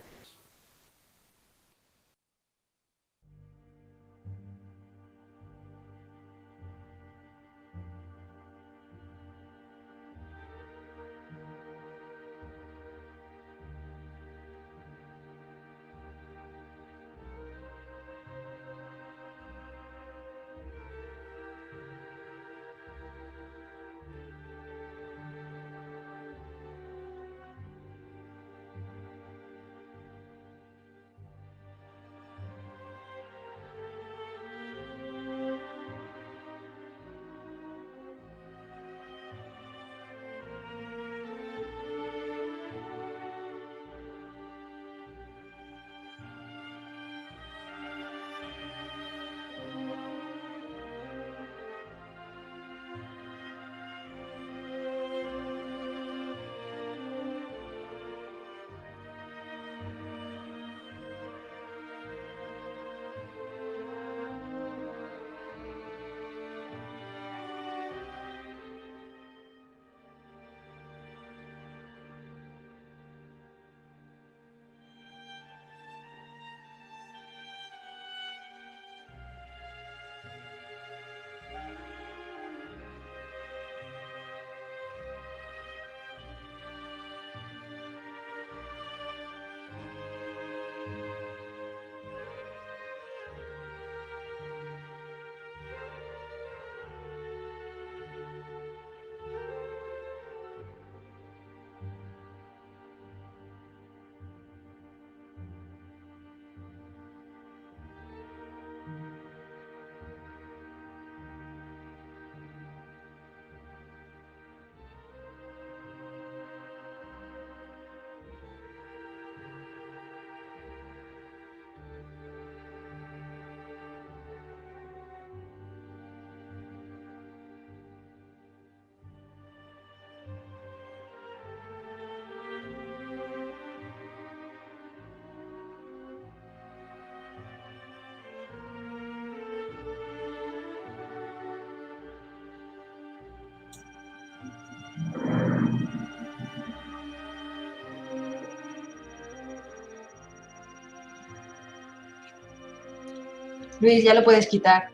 Luis, ya lo puedes quitar.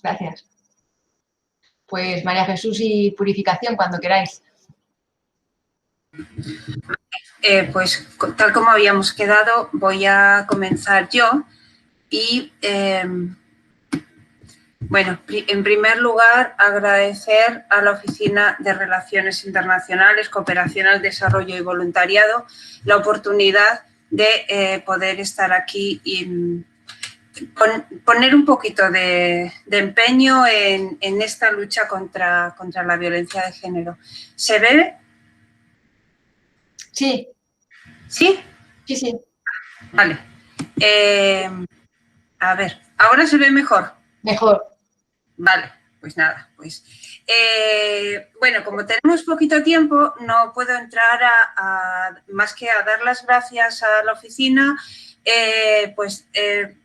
Gracias. Pues María Jesús y purificación, cuando queráis. Pues tal como habíamos quedado, voy a comenzar yo y, bueno, en primer lugar, agradecer a la Oficina de Relaciones Internacionales, Cooperación al Desarrollo y Voluntariado la oportunidad de poder estar aquí y poner un poquito de empeño en esta lucha contra la violencia de género. ¿Se ve? Sí. ¿Sí? Sí, sí. Vale. A ver, ¿ahora se ve mejor? Mejor. Vale, pues nada, pues... bueno, como tenemos poquito tiempo, no puedo entrar más que a dar las gracias a la oficina,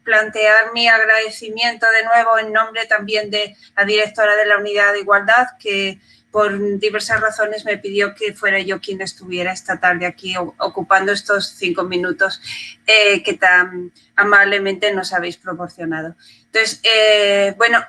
plantear mi agradecimiento de nuevo en nombre también de la directora de la Unidad de Igualdad, que por diversas razones me pidió que fuera yo quien estuviera esta tarde aquí ocupando estos 5 minutos que tan amablemente nos habéis proporcionado. Entonces, bueno,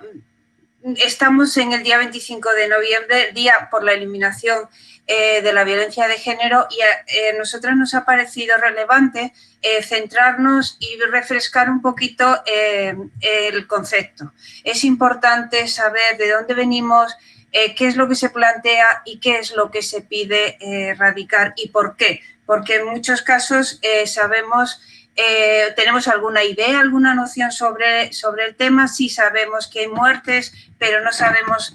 estamos en el día 25 de noviembre, Día por la Eliminación de la Violencia de Género, y a nosotros nos ha parecido relevante centrarnos y refrescar un poquito el concepto. Es importante saber de dónde venimos, qué es lo que se plantea y qué es lo que se pide erradicar y por qué. Porque en muchos casos sabemos... ¿tenemos alguna idea, alguna noción sobre el tema? Sí sabemos que hay muertes, pero no sabemos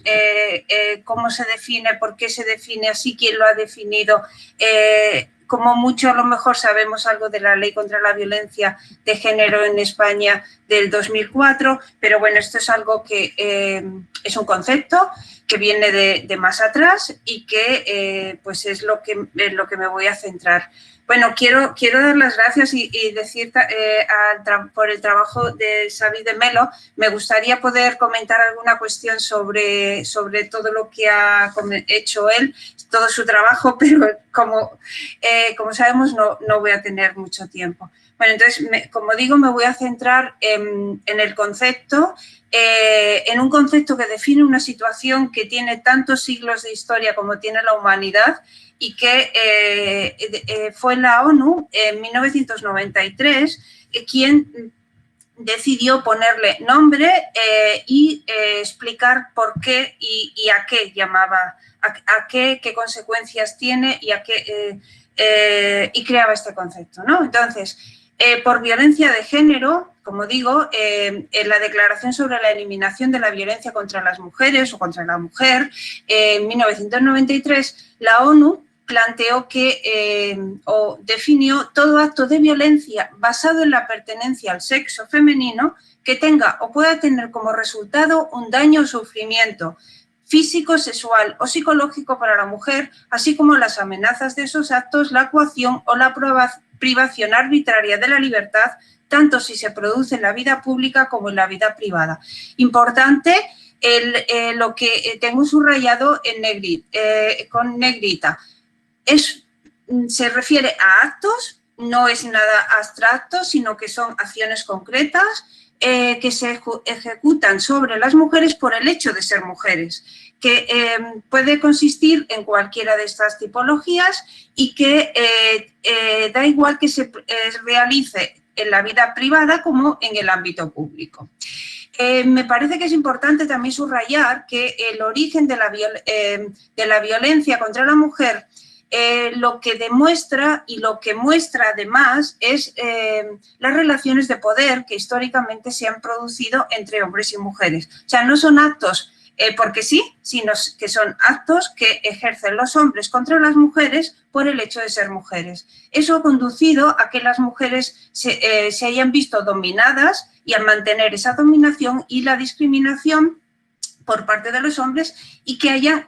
cómo se define, por qué se define así, quién lo ha definido. Como mucho, a lo mejor sabemos algo de la Ley contra la Violencia de Género en España del 2004, pero bueno, esto es algo que es un concepto que viene de más atrás y que pues es lo que me voy a centrar. Bueno, quiero dar las gracias y decir por el trabajo de Xavi de Melo. Me gustaría poder comentar alguna cuestión sobre todo lo que ha hecho él, todo su trabajo, pero como sabemos no voy a tener mucho tiempo. Bueno, entonces, como digo, me voy a centrar en el concepto, en un concepto que define una situación que tiene tantos siglos de historia como tiene la humanidad, y que fue la ONU en 1993 quien decidió ponerle nombre y explicar por qué y a qué llamaba, a qué consecuencias tiene y creaba este concepto, ¿no? Entonces, por violencia de género, como digo, en la Declaración sobre la Eliminación de la Violencia contra las Mujeres o contra la Mujer, en 1993, la ONU planteó o definió todo acto de violencia basado en la pertenencia al sexo femenino que tenga o pueda tener como resultado un daño o sufrimiento físico, sexual o psicológico para la mujer, así como las amenazas de esos actos, la coacción o la privación arbitraria de la libertad, tanto si se produce en la vida pública como en la vida privada. Importante lo que tengo subrayado con negrita. Se refiere a actos, no es nada abstracto, sino que son acciones concretas que se ejecutan sobre las mujeres por el hecho de ser mujeres, que puede consistir en cualquiera de estas tipologías y que da igual que se realice en la vida privada como en el ámbito público. Me parece que es importante también subrayar que el origen de la violencia contra la mujer lo que demuestra y lo que muestra además es las relaciones de poder que históricamente se han producido entre hombres y mujeres. O sea, no son actos porque sí, sino que son actos que ejercen los hombres contra las mujeres por el hecho de ser mujeres. Eso ha conducido a que las mujeres se hayan visto dominadas y a mantener esa dominación y la discriminación por parte de los hombres y que hayan,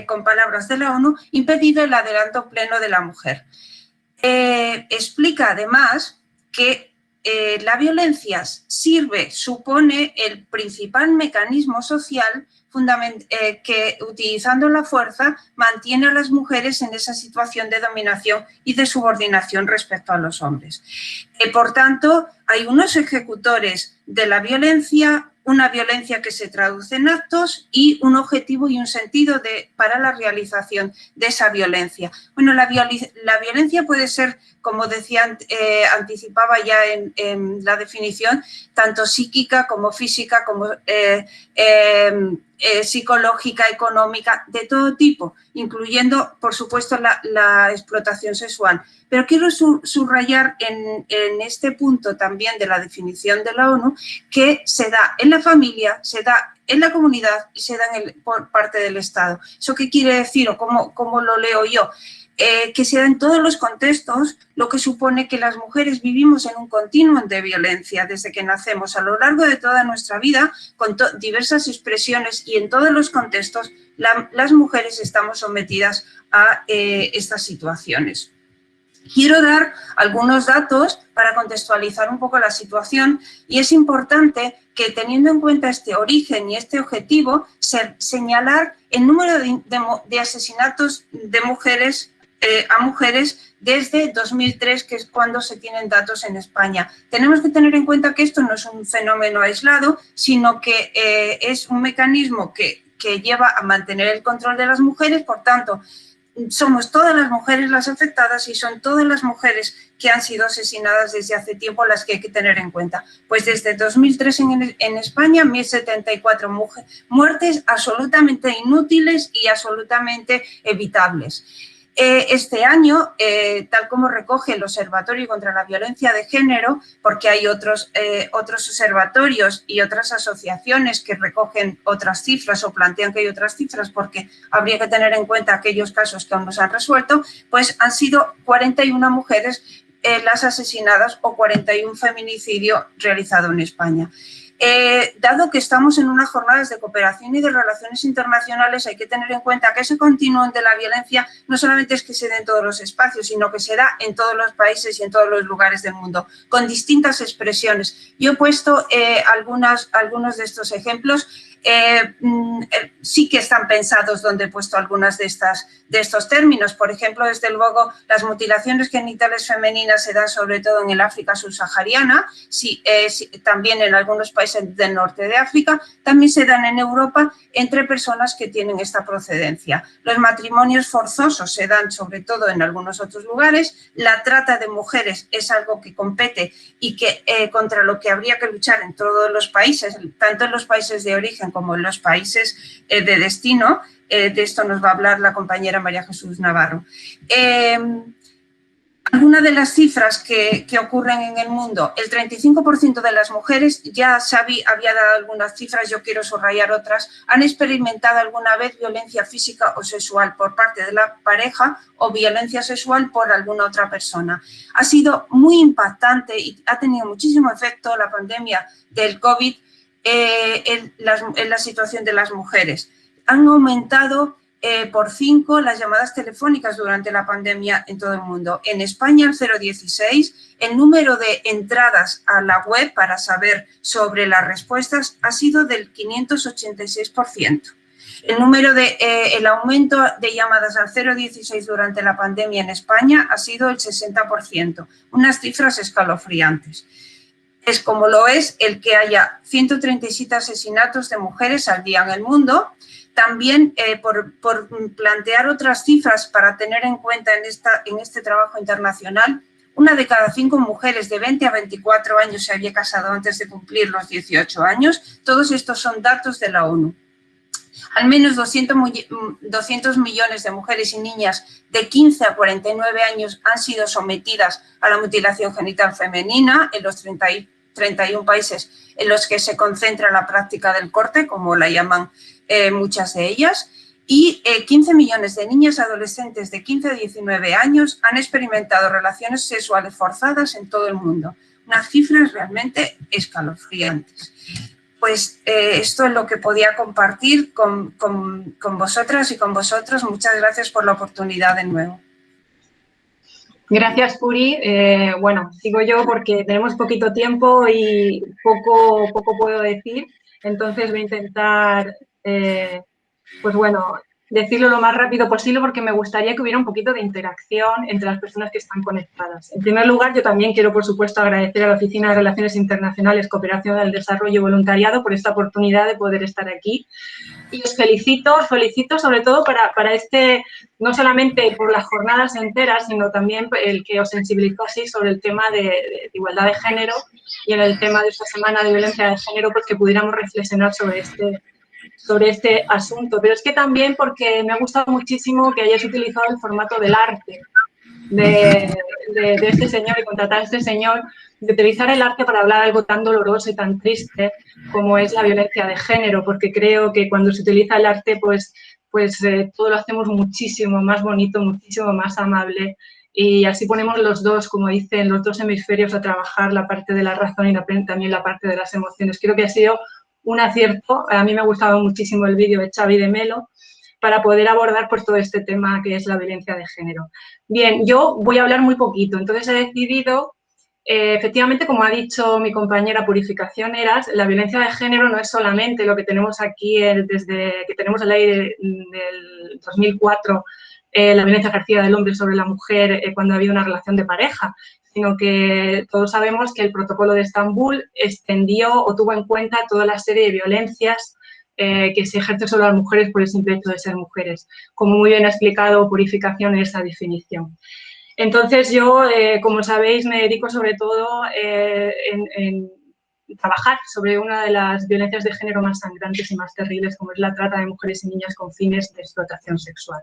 con palabras de la ONU, impedido el adelanto pleno de la mujer. Explica además que la violencia supone el principal mecanismo social que, utilizando la fuerza, mantiene a las mujeres en esa situación de dominación y de subordinación respecto a los hombres. Por tanto, hay unos ejecutores de la violencia, una violencia que se traduce en actos y un objetivo y un sentido para la realización de esa violencia. Bueno, la violencia puede ser, como decía, anticipaba ya en la definición, tanto psíquica como física, como psicológica, económica, de todo tipo, incluyendo, por supuesto, la explotación sexual. Pero quiero subrayar en este punto también de la definición de la ONU que se da en la familia, se da en la comunidad y se da por parte del Estado. ¿Eso qué quiere decir o cómo lo leo yo? Que se da en todos los contextos, lo que supone que las mujeres vivimos en un continuum de violencia desde que nacemos a lo largo de toda nuestra vida, con diversas expresiones y en todos los contextos, las mujeres estamos sometidas a estas situaciones. Quiero dar algunos datos para contextualizar un poco la situación y es importante que, teniendo en cuenta este origen y este objetivo, señalar el número de asesinatos de mujeres a mujeres desde 2003, que es cuando se tienen datos en España. Tenemos que tener en cuenta que esto no es un fenómeno aislado, sino que es un mecanismo que lleva a mantener el control de las mujeres. Por tanto, somos todas las mujeres las afectadas y son todas las mujeres que han sido asesinadas desde hace tiempo las que hay que tener en cuenta. Pues desde 2003 en España, 1.074 muertes absolutamente inútiles y absolutamente evitables. Este año, tal como recoge el Observatorio contra la Violencia de Género, porque hay otros observatorios y otras asociaciones que recogen otras cifras o plantean que hay otras cifras porque habría que tener en cuenta aquellos casos que aún no se han resuelto, pues han sido 41 mujeres las asesinadas o 41 feminicidios realizados en España. Dado que estamos en unas jornadas de cooperación y de relaciones internacionales, hay que tener en cuenta que ese continuum de la violencia no solamente es que se dé en todos los espacios, sino que se da en todos los países y en todos los lugares del mundo, con distintas expresiones. Yo he puesto algunos de estos ejemplos. Sí que están pensados donde he puesto algunas de estos términos. Por ejemplo, desde luego, las mutilaciones genitales femeninas se dan sobre todo en el África subsahariana, también en algunos países del norte de África, también se dan en Europa entre personas que tienen esta procedencia. Los matrimonios forzosos se dan sobre todo en algunos otros lugares. La trata de mujeres es algo que compete y que contra lo que habría que luchar en todos los países, tanto en los países de origen como en los países de destino. De esto nos va a hablar la compañera María Jesús Navarro. Algunas de las cifras que ocurren en el mundo, el 35% de las mujeres, ya Xavi había dado algunas cifras, yo quiero subrayar otras, han experimentado alguna vez violencia física o sexual por parte de la pareja o violencia sexual por alguna otra persona. Ha sido muy impactante y ha tenido muchísimo efecto la pandemia del COVID en la situación de las mujeres. Han aumentado por 5 las llamadas telefónicas durante la pandemia en todo el mundo. En España, el 016, el número de entradas a la web para saber sobre las respuestas ha sido del 586%. El aumento de llamadas al 016 durante la pandemia en España ha sido el 60%, unas cifras escalofriantes. Es como lo es el que haya 137 asesinatos de mujeres al día en el mundo. También, por plantear otras cifras para tener en cuenta en este trabajo internacional, 1 de cada 5 mujeres de 20 a 24 años se había casado antes de cumplir los 18 años. Todos estos son datos de la ONU. Al menos 200 millones de mujeres y niñas de 15 a 49 años han sido sometidas a la mutilación genital femenina en los 31 países en los que se concentra la práctica del corte, como la llaman muchas de ellas, y 15 millones de niñas y adolescentes de 15 a 19 años han experimentado relaciones sexuales forzadas en todo el mundo. Unas cifras realmente escalofriantes. Pues esto es lo que podía compartir con vosotras y con vosotros. Muchas gracias por la oportunidad de nuevo. Gracias, Puri. Bueno, sigo yo porque tenemos poquito tiempo y poco puedo decir. Entonces voy a intentar, pues bueno, decirlo lo más rápido posible porque me gustaría que hubiera un poquito de interacción entre las personas que están conectadas. En primer lugar, yo también quiero, por supuesto, agradecer a la Oficina de Relaciones Internacionales, Cooperación del Desarrollo y Voluntariado por esta oportunidad de poder estar aquí. Y os felicito sobre todo para no solamente por las jornadas enteras, sino también el que os sensibilizó así sobre el tema de igualdad de género y en el tema de esta semana de violencia de género, pues que pudiéramos reflexionar sobre este asunto. Pero es que también porque me ha gustado muchísimo que hayáis utilizado el formato del arte de este señor y contratar a este señor, de utilizar el arte para hablar algo tan doloroso y tan triste como es la violencia de género, porque creo que cuando se utiliza el arte, pues todo lo hacemos muchísimo más bonito, muchísimo más amable, y así ponemos los dos, como dicen, los dos hemisferios a trabajar, la parte de la razón y también la parte de las emociones. Creo que ha sido un acierto. A mí me ha gustado muchísimo el vídeo de Xavi de Melo, para poder abordar pues, todo este tema que es la violencia de género. Bien, yo voy a hablar muy poquito, entonces he decidido, efectivamente, como ha dicho mi compañera Purificación Heras, la violencia de género no es solamente lo que tenemos aquí desde que tenemos la ley del 2004, la violencia ejercida del hombre sobre la mujer cuando ha habido una relación de pareja, sino que todos sabemos que el protocolo de Estambul extendió o tuvo en cuenta toda la serie de violencias que se ejercen sobre las mujeres por el simple hecho de ser mujeres, como muy bien ha explicado Purificación en esa definición. Entonces yo, como sabéis, me dedico sobre todo en trabajar sobre una de las violencias de género más sangrantes y más terribles, como es la trata de mujeres y niñas con fines de explotación sexual.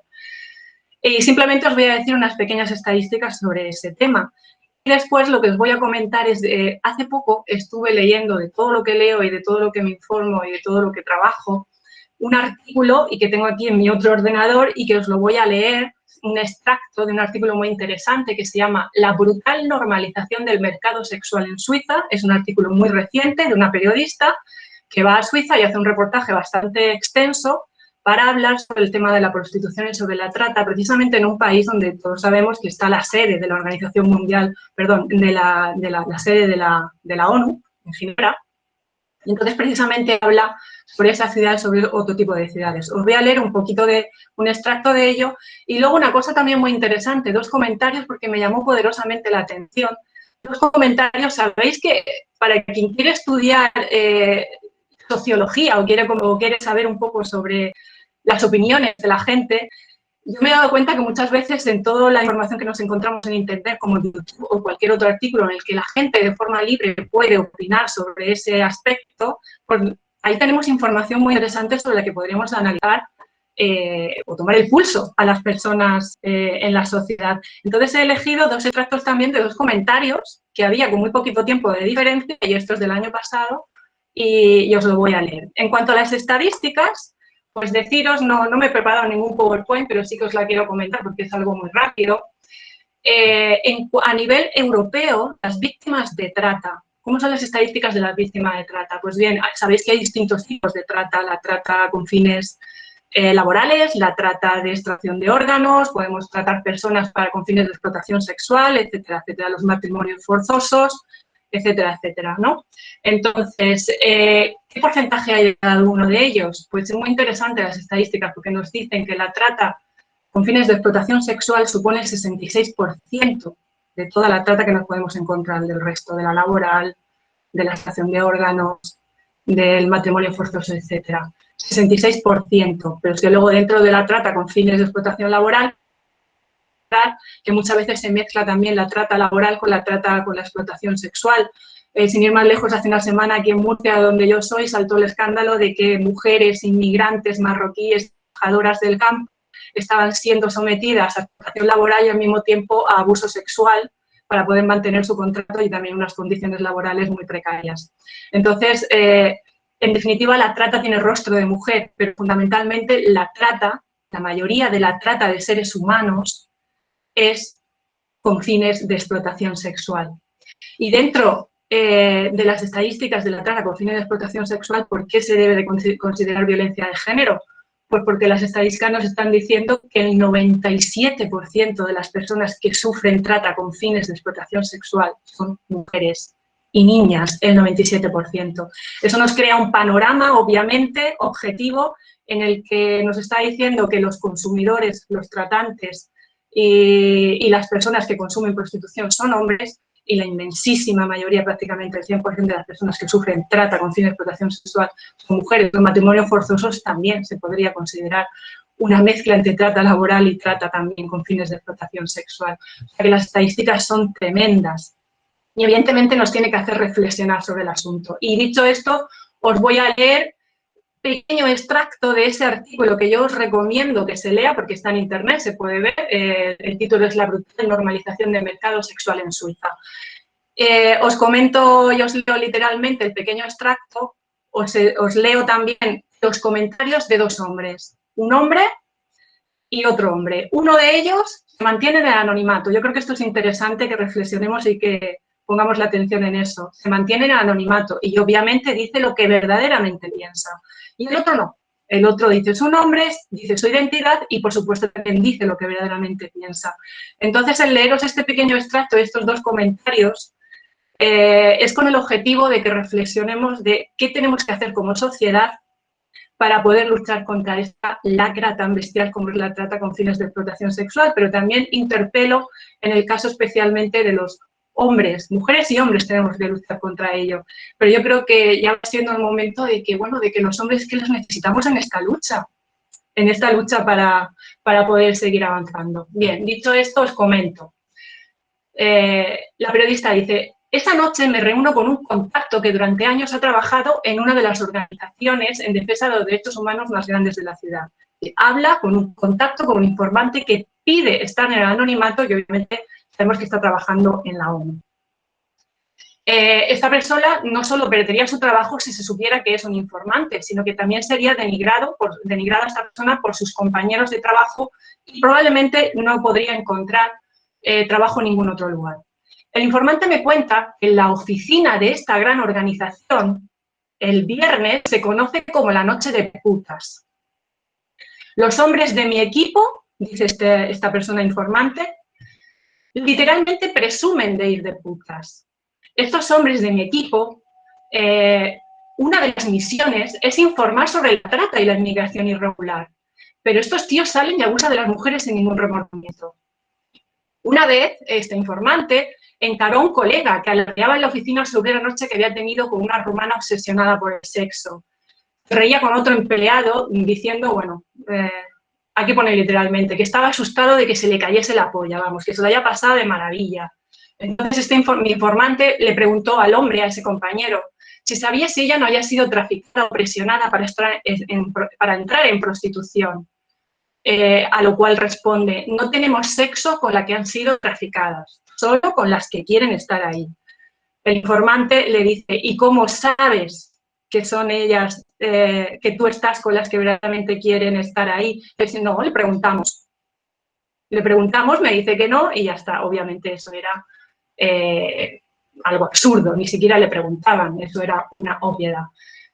Y simplemente os voy a decir unas pequeñas estadísticas sobre ese tema. Y después lo que os voy a comentar es, hace poco estuve leyendo, de todo lo que leo y de todo lo que me informo y de todo lo que trabajo, un artículo y que tengo aquí en mi otro ordenador y que os lo voy a leer, un extracto de un artículo muy interesante que se llama La brutal normalización del mercado sexual en Suiza. Es un artículo muy reciente de una periodista que va a Suiza y hace un reportaje bastante extenso para hablar sobre el tema de la prostitución y sobre la trata, precisamente en un país donde todos sabemos que está la sede de la Organización Mundial, perdón, la sede de la ONU, en Ginebra. Y entonces, precisamente, habla sobre esa ciudad, sobre otro tipo de ciudades. Os voy a leer un poquito de un extracto de ello. Y luego una cosa también muy interesante, 2 comentarios, porque me llamó poderosamente la atención. 2 comentarios, sabéis que para quien quiere estudiar sociología o quiere saber un poco sobre las opiniones de la gente, yo me he dado cuenta que muchas veces en toda la información que nos encontramos en Internet, como YouTube o cualquier otro artículo en el que la gente de forma libre puede opinar sobre ese aspecto, pues ahí tenemos información muy interesante sobre la que podríamos analizar o tomar el pulso a las personas en la sociedad. Entonces he elegido 2 extractos también de 2 comentarios que había con muy poquito tiempo de diferencia, y esto es del año pasado, y os lo voy a leer. En cuanto a las estadísticas, pues deciros, no me he preparado ningún PowerPoint, pero sí que os la quiero comentar porque es algo muy rápido. A nivel europeo, las víctimas de trata, ¿cómo son las estadísticas de las víctimas de trata? Pues bien, sabéis que hay distintos tipos de trata, la trata con fines laborales, la trata de extracción de órganos, podemos tratar personas con fines de explotación sexual, etcétera, etcétera, los matrimonios forzosos, etcétera, etcétera, ¿no? Entonces, ¿qué porcentaje hay de cada uno de ellos? Pues es muy interesante las estadísticas porque nos dicen que la trata con fines de explotación sexual supone el 66% de toda la trata que nos podemos encontrar, del resto, de la laboral, de la extracción de órganos, del matrimonio forzoso, etcétera. 66%, pero es que luego dentro de la trata con fines de explotación laboral, que muchas veces se mezcla también la trata laboral con la explotación sexual. Sin ir más lejos, hace una semana aquí en Murcia, donde yo soy, saltó el escándalo de que mujeres inmigrantes marroquíes, trabajadoras del campo, estaban siendo sometidas a explotación laboral y al mismo tiempo a abuso sexual para poder mantener su contrato y también unas condiciones laborales muy precarias. Entonces, en definitiva, la trata tiene rostro de mujer, pero fundamentalmente la mayoría de la trata de seres humanos es con fines de explotación sexual. Y dentro de las estadísticas de la trata con fines de explotación sexual, ¿por qué se debe de considerar violencia de género? Pues porque las estadísticas nos están diciendo que el 97% de las personas que sufren trata con fines de explotación sexual son mujeres y niñas, el 97%. Eso nos crea un panorama, obviamente, objetivo, en el que nos está diciendo que los consumidores, los tratantes y las personas que consumen prostitución son hombres, y la inmensísima mayoría, prácticamente el 100% de las personas que sufren trata con fines de explotación sexual son mujeres. Los matrimonios forzosos también se podría considerar una mezcla entre trata laboral y trata también con fines de explotación sexual. O sea que las estadísticas son tremendas y evidentemente nos tiene que hacer reflexionar sobre el asunto. Y dicho esto, os voy a leer pequeño extracto de ese artículo que yo os recomiendo que se lea porque está en internet, se puede ver. El título es La brutal normalización del mercado sexual en Suiza. Os comento y os leo literalmente el pequeño extracto, os leo también los comentarios de 2 hombres, un hombre y otro hombre. Uno de ellos se mantiene en el anonimato. Yo creo que esto es interesante que reflexionemos y que pongamos la atención en eso. Se mantiene en el anonimato y obviamente dice lo que verdaderamente piensa. Y el otro no. El otro dice su nombre, dice su identidad y, por supuesto, también dice lo que verdaderamente piensa. Entonces, el leeros este pequeño extracto de estos dos comentarios es con el objetivo de que reflexionemos de qué tenemos que hacer como sociedad para poder luchar contra esta lacra tan bestial como es la trata con fines de explotación sexual, pero también interpelo en el caso especialmente de los hombres, mujeres y hombres tenemos que luchar contra ello. Pero yo creo que ya va siendo el momento de que, bueno, de que los hombres que los necesitamos en esta lucha para poder seguir avanzando. Bien, dicho esto, os comento. La periodista dice: esa noche me reúno con un contacto que durante años ha trabajado en una de las organizaciones en defensa de los derechos humanos más grandes de la ciudad. Habla con un contacto, con un informante que pide estar en el anonimato y obviamente sabemos que está trabajando en la ONU. Esta persona no solo perdería su trabajo si se supiera que es un informante, sino que también sería denigrada esta persona por sus compañeros de trabajo y probablemente no podría encontrar trabajo en ningún otro lugar. El informante me cuenta que en la oficina de esta gran organización, el viernes se conoce como la noche de putas. Los hombres de mi equipo, dice esta persona informante, literalmente presumen de ir de putas. Estos hombres de mi equipo, una de las misiones es informar sobre la trata y la inmigración irregular, pero estos tíos salen y abusan de las mujeres sin ningún remordimiento. Una vez, este informante encaró a un colega que alardeaba en la oficina sobre la noche que había tenido con una rumana obsesionada por el sexo. Se reía con otro empleado diciendo, bueno, aquí pone literalmente, que estaba asustado de que se le cayese la polla, vamos, que se lo haya pasado de maravilla. Entonces mi informante le preguntó al hombre, a ese compañero, si sabía si ella no había sido traficada o presionada para entrar en prostitución. A lo cual responde: no tenemos sexo con las que han sido traficadas, solo con las que quieren estar ahí. El informante le dice: ¿y cómo sabes que son ellas, que tú estás con las que verdaderamente quieren estar ahí? Le dice: no, le preguntamos. Le preguntamos, me dice que no y ya está. Obviamente eso era algo absurdo, ni siquiera le preguntaban, eso era una obviedad.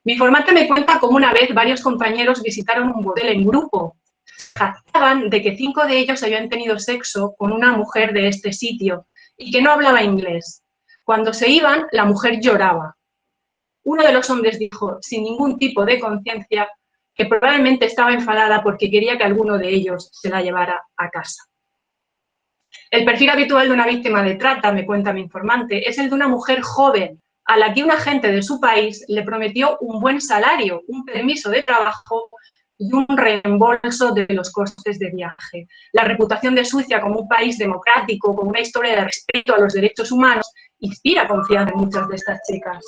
Mi informante me cuenta cómo una vez varios compañeros visitaron un burdel en grupo. Jactaban de que 5 de ellos habían tenido sexo con una mujer de este sitio y que no hablaba inglés. Cuando se iban, la mujer lloraba. Uno de los hombres dijo, sin ningún tipo de conciencia, que probablemente estaba enfadada porque quería que alguno de ellos se la llevara a casa. El perfil habitual de una víctima de trata, me cuenta mi informante, es el de una mujer joven a la que un agente de su país le prometió un buen salario, un permiso de trabajo y un reembolso de los costes de viaje. La reputación de Suecia como un país democrático, con una historia de respeto a los derechos humanos, inspira confianza en muchas de estas chicas,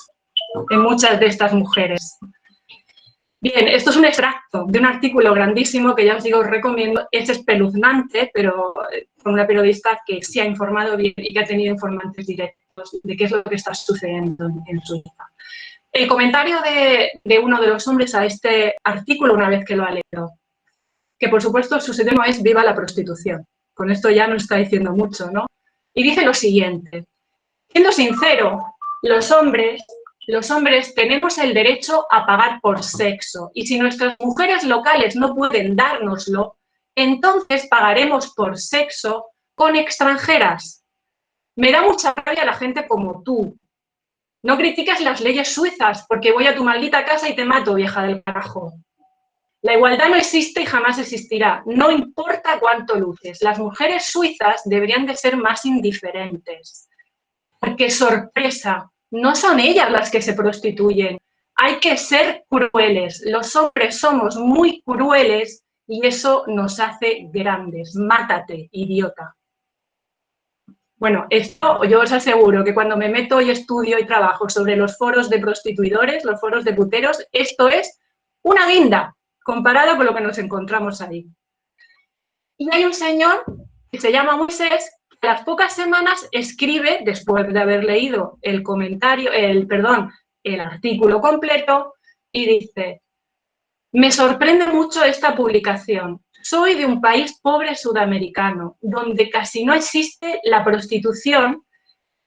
en muchas de estas mujeres. Bien, esto es un extracto de un artículo grandísimo que ya os digo, os recomiendo. Es espeluznante, pero con una periodista que sí ha informado bien y que ha tenido informantes directos de qué es lo que está sucediendo en Suiza. El comentario de uno de los hombres a este artículo, una vez que lo ha leído, que por supuesto su tema es viva la prostitución. Con esto ya no está diciendo mucho, ¿no? Y dice lo siguiente: siendo sincero, los hombres tenemos el derecho a pagar por sexo y si nuestras mujeres locales no pueden dárnoslo, entonces pagaremos por sexo con extranjeras. Me da mucha rabia la gente como tú. No critiques las leyes suizas porque voy a tu maldita casa y te mato, vieja del carajo. La igualdad no existe y jamás existirá. No importa cuánto luces. Las mujeres suizas deberían de ser más indiferentes. Porque, sorpresa, no son ellas las que se prostituyen. Hay que ser crueles. Los hombres somos muy crueles y eso nos hace grandes. Mátate, idiota. Bueno, esto yo os aseguro que cuando me meto y estudio y trabajo sobre los foros de prostituidores, los foros de puteros, esto es una guinda comparado con lo que nos encontramos ahí. Y hay un señor que se llama Moisés, que a las pocas semanas escribe, después de haber leído el artículo completo, y dice: me sorprende mucho esta publicación. Soy de un país pobre sudamericano, donde casi no existe la prostitución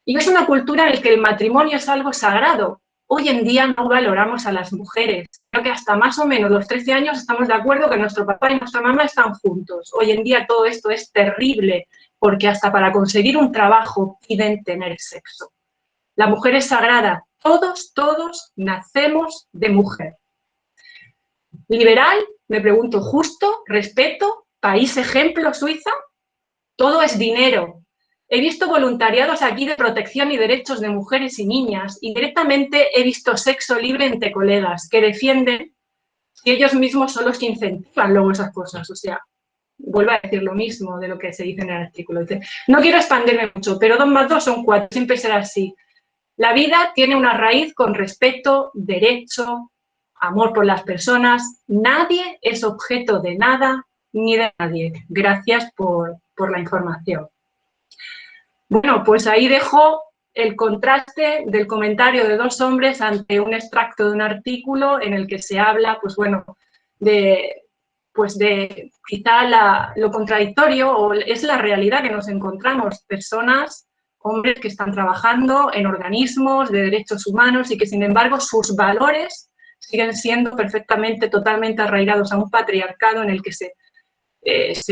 y es una cultura en la que el matrimonio es algo sagrado. hoy en día no valoramos a las mujeres. Creo que hasta más o menos los 13 años estamos de acuerdo que nuestro papá y nuestra mamá están juntos. Hoy en día todo esto es terrible, porque hasta para conseguir un trabajo piden tener sexo. La mujer es sagrada. Todos nacemos de mujer. Liberal, me pregunto, justo, respeto, país ejemplo, Suiza, todo es dinero. He visto voluntariados aquí de protección y derechos de mujeres y niñas y directamente he visto sexo libre entre colegas que defienden y ellos mismos son los que incentivan luego esas cosas. O sea, vuelvo a decir lo mismo de lo que se dice en el artículo. No quiero expandirme mucho, pero 2 más 2 son 4, siempre será así. La vida tiene una raíz con respeto, derecho, amor por las personas. Nadie es objeto de nada ni de nadie. Gracias por la información. Bueno, pues ahí dejo el contraste del comentario de 2 hombres ante un extracto de un artículo en el que se habla, pues bueno, de quizá lo contradictorio, o es la realidad que nos encontramos, personas, hombres que están trabajando en organismos de derechos humanos y que, sin embargo, sus valores siguen siendo perfectamente, totalmente arraigados a un patriarcado en el que se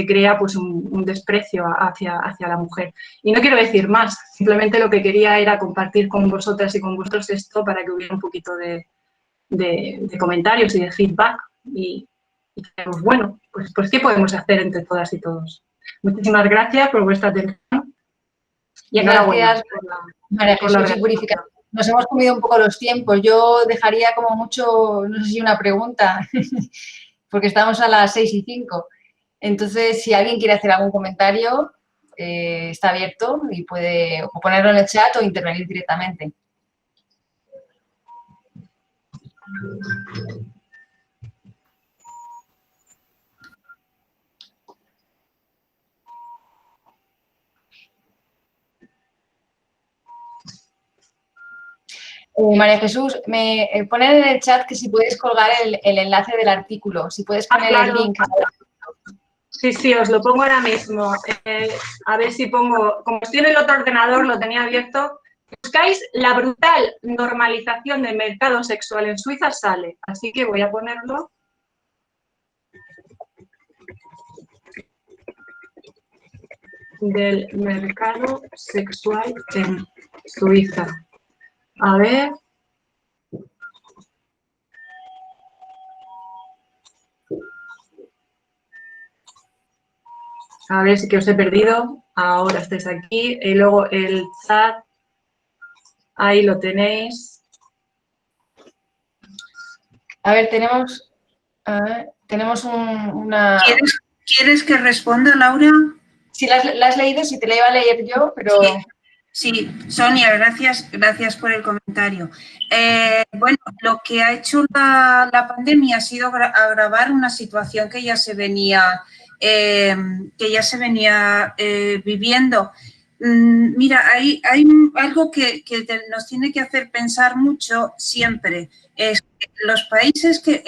crea pues un desprecio hacia la mujer. Y no quiero decir más, simplemente lo que quería era compartir con vosotras y con vosotros esto para que hubiera un poquito de comentarios y de feedback y pues bueno, pues ¿qué podemos hacer entre todas y todos? Muchísimas gracias por vuestra atención y enhorabuena. Gracias, María Jesús y Purificación. Nos hemos comido un poco los tiempos. Yo dejaría como mucho, no sé si una pregunta, porque estamos a las 6:05. Entonces, si alguien quiere hacer algún comentario, está abierto y puede o ponerlo en el chat o intervenir directamente. María Jesús, me ponen en el chat que si puedes colgar el enlace del artículo, si puedes poner claro. el link. Sí, os lo pongo ahora mismo. A ver si pongo, como estoy en el otro ordenador, lo tenía abierto. Buscáis la brutal normalización del mercado sexual en Suiza, sale. Así que voy a ponerlo. Del mercado sexual en Suiza. A ver. A ver si que os he perdido. Ahora estáis aquí. Y luego el chat. Ahí lo tenéis. A ver, tenemos una... ¿Quieres que responda, Laura? Si la has leído, si te la iba a leer yo, pero... Sí, Sonia, gracias por el comentario. Bueno, lo que ha hecho la pandemia ha sido agravar una situación que ya se venía viviendo. Mira, hay algo que nos tiene que hacer pensar mucho siempre. Es que los países que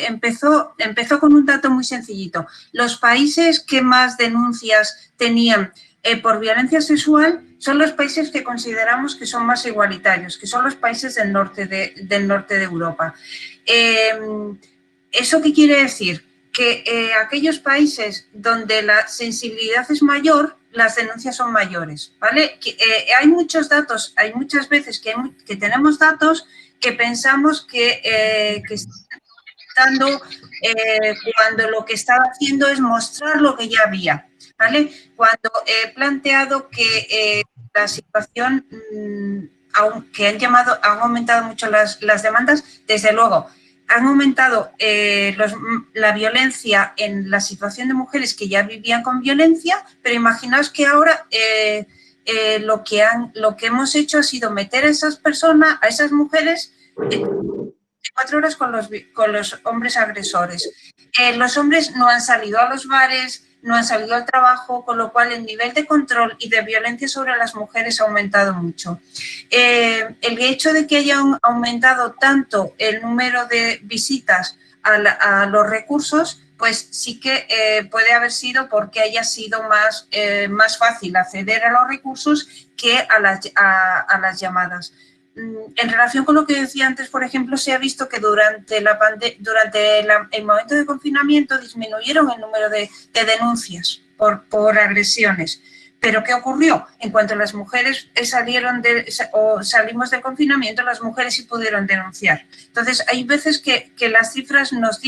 empezó con un dato muy sencillito. Los países que más denuncias tenían por violencia sexual son los países que consideramos que son más igualitarios, que son los países del norte de Europa. ¿Eso qué quiere decir? Que aquellos países donde la sensibilidad es mayor, las denuncias son mayores, ¿vale? Hay muchos datos, hay muchas veces que tenemos datos que pensamos que están cuando lo que estaba haciendo es mostrar lo que ya había, ¿vale? Cuando he planteado que la situación, que han aumentado mucho las demandas, desde luego, han aumentado la violencia en la situación de mujeres que ya vivían con violencia, pero imaginaos que ahora lo que hemos hecho ha sido meter a esas personas, a esas mujeres, 4 horas con los hombres agresores. Los hombres no han salido a los bares, no han salido al trabajo, con lo cual el nivel de control y de violencia sobre las mujeres ha aumentado mucho. El hecho de que haya aumentado tanto el número de visitas a los recursos, pues sí que puede haber sido porque haya sido más fácil acceder a los recursos que a las llamadas. en relación con lo que decía antes, por ejemplo, se ha visto que durante el momento de confinamiento disminuyeron el número de denuncias por agresiones. Pero ¿qué ocurrió? En cuanto las mujeres salimos del confinamiento, las mujeres sí pudieron denunciar. Entonces, hay veces que las cifras nos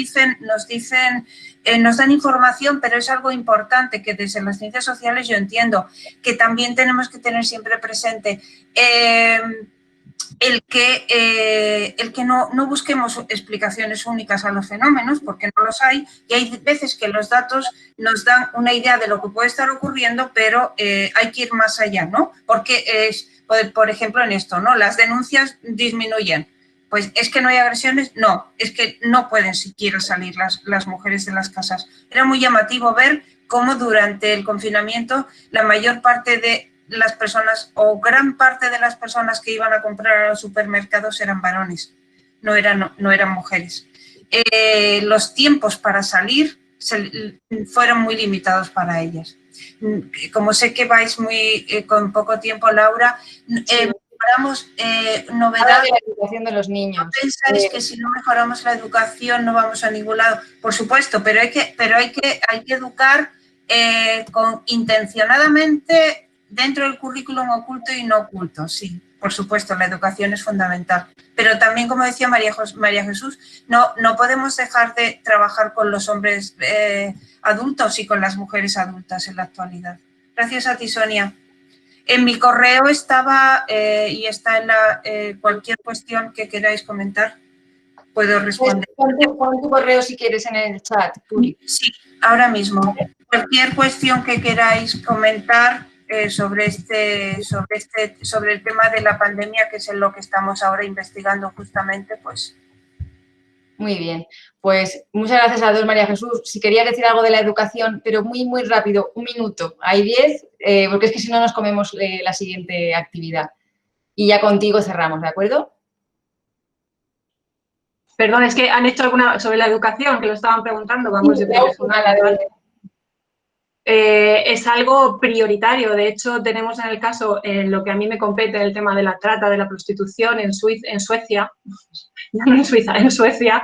dan información, pero es algo importante que desde las ciencias sociales yo entiendo que también tenemos que tener siempre presente el que no busquemos explicaciones únicas a los fenómenos, porque no los hay, y hay veces que los datos nos dan una idea de lo que puede estar ocurriendo, pero hay que ir más allá, ¿no? Porque, por ejemplo, en esto, ¿no? Las denuncias disminuyen. Pues, ¿es que no hay agresiones? No, es que no pueden siquiera salir las mujeres de las casas. Era muy llamativo ver cómo durante el confinamiento la mayor parte de las personas o gran parte de las personas que iban a comprar a los supermercados eran varones, no eran mujeres. Los tiempos para salir fueron muy limitados para ellas. Como sé que vais con poco tiempo, Laura, mejoramos novedad. De la educación de los niños. ¿No pensáis que si no mejoramos la educación no vamos a ningún lado? Por supuesto, pero hay que educar intencionadamente dentro del currículum oculto y no oculto, sí, por supuesto, la educación es fundamental. Pero también, como decía María Jesús, no podemos dejar de trabajar con los hombres adultos y con las mujeres adultas en la actualidad. Gracias a ti, Sonia. En mi correo estaba y está en cualquier cuestión que queráis comentar, puedo responder. Pon tu correo si quieres en el chat, Puri. Sí, ahora mismo. Cualquier cuestión que queráis comentar sobre el tema de la pandemia, que es en lo que estamos ahora investigando justamente, pues. Muy bien, pues muchas gracias a todos, María Jesús. Si querías decir algo de la educación, pero muy, muy rápido, 1 minuto, hay 10, porque es que si no nos comemos la siguiente actividad. Y ya contigo cerramos, ¿de acuerdo? Perdón, es que han hecho alguna sobre la educación, que lo estaban preguntando, vamos, yo creo que es es algo prioritario. De hecho, tenemos en el caso, en lo que a mí me compete, el tema de la trata, de la prostitución en Suecia, no en Suiza, en Suecia,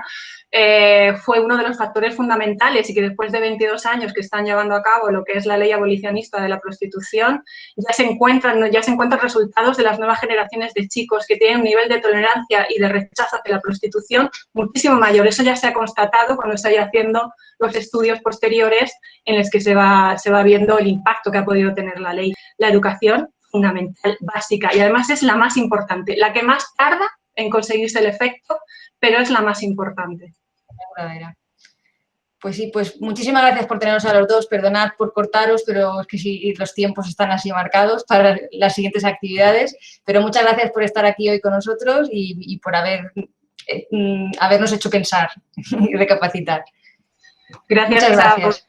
fue uno de los factores fundamentales y que después de 22 años que están llevando a cabo lo que es la ley abolicionista de la prostitución, ya se encuentran resultados de las nuevas generaciones de chicos que tienen un nivel de tolerancia y de rechazo hacia la prostitución muchísimo mayor. Eso ya se ha constatado cuando se ha haciendo los estudios posteriores en los que se va viendo el impacto que ha podido tener la ley. La educación fundamental, básica, y además es la más importante, la que más tarda en conseguirse el efecto, pero es la más importante. Pues sí, pues muchísimas gracias por tenernos a los dos. Perdonad por cortaros, pero es que sí, los tiempos están así marcados para las siguientes actividades. Pero muchas gracias por estar aquí hoy con nosotros y por habernos hecho pensar y recapacitar. Gracias. Muchas gracias.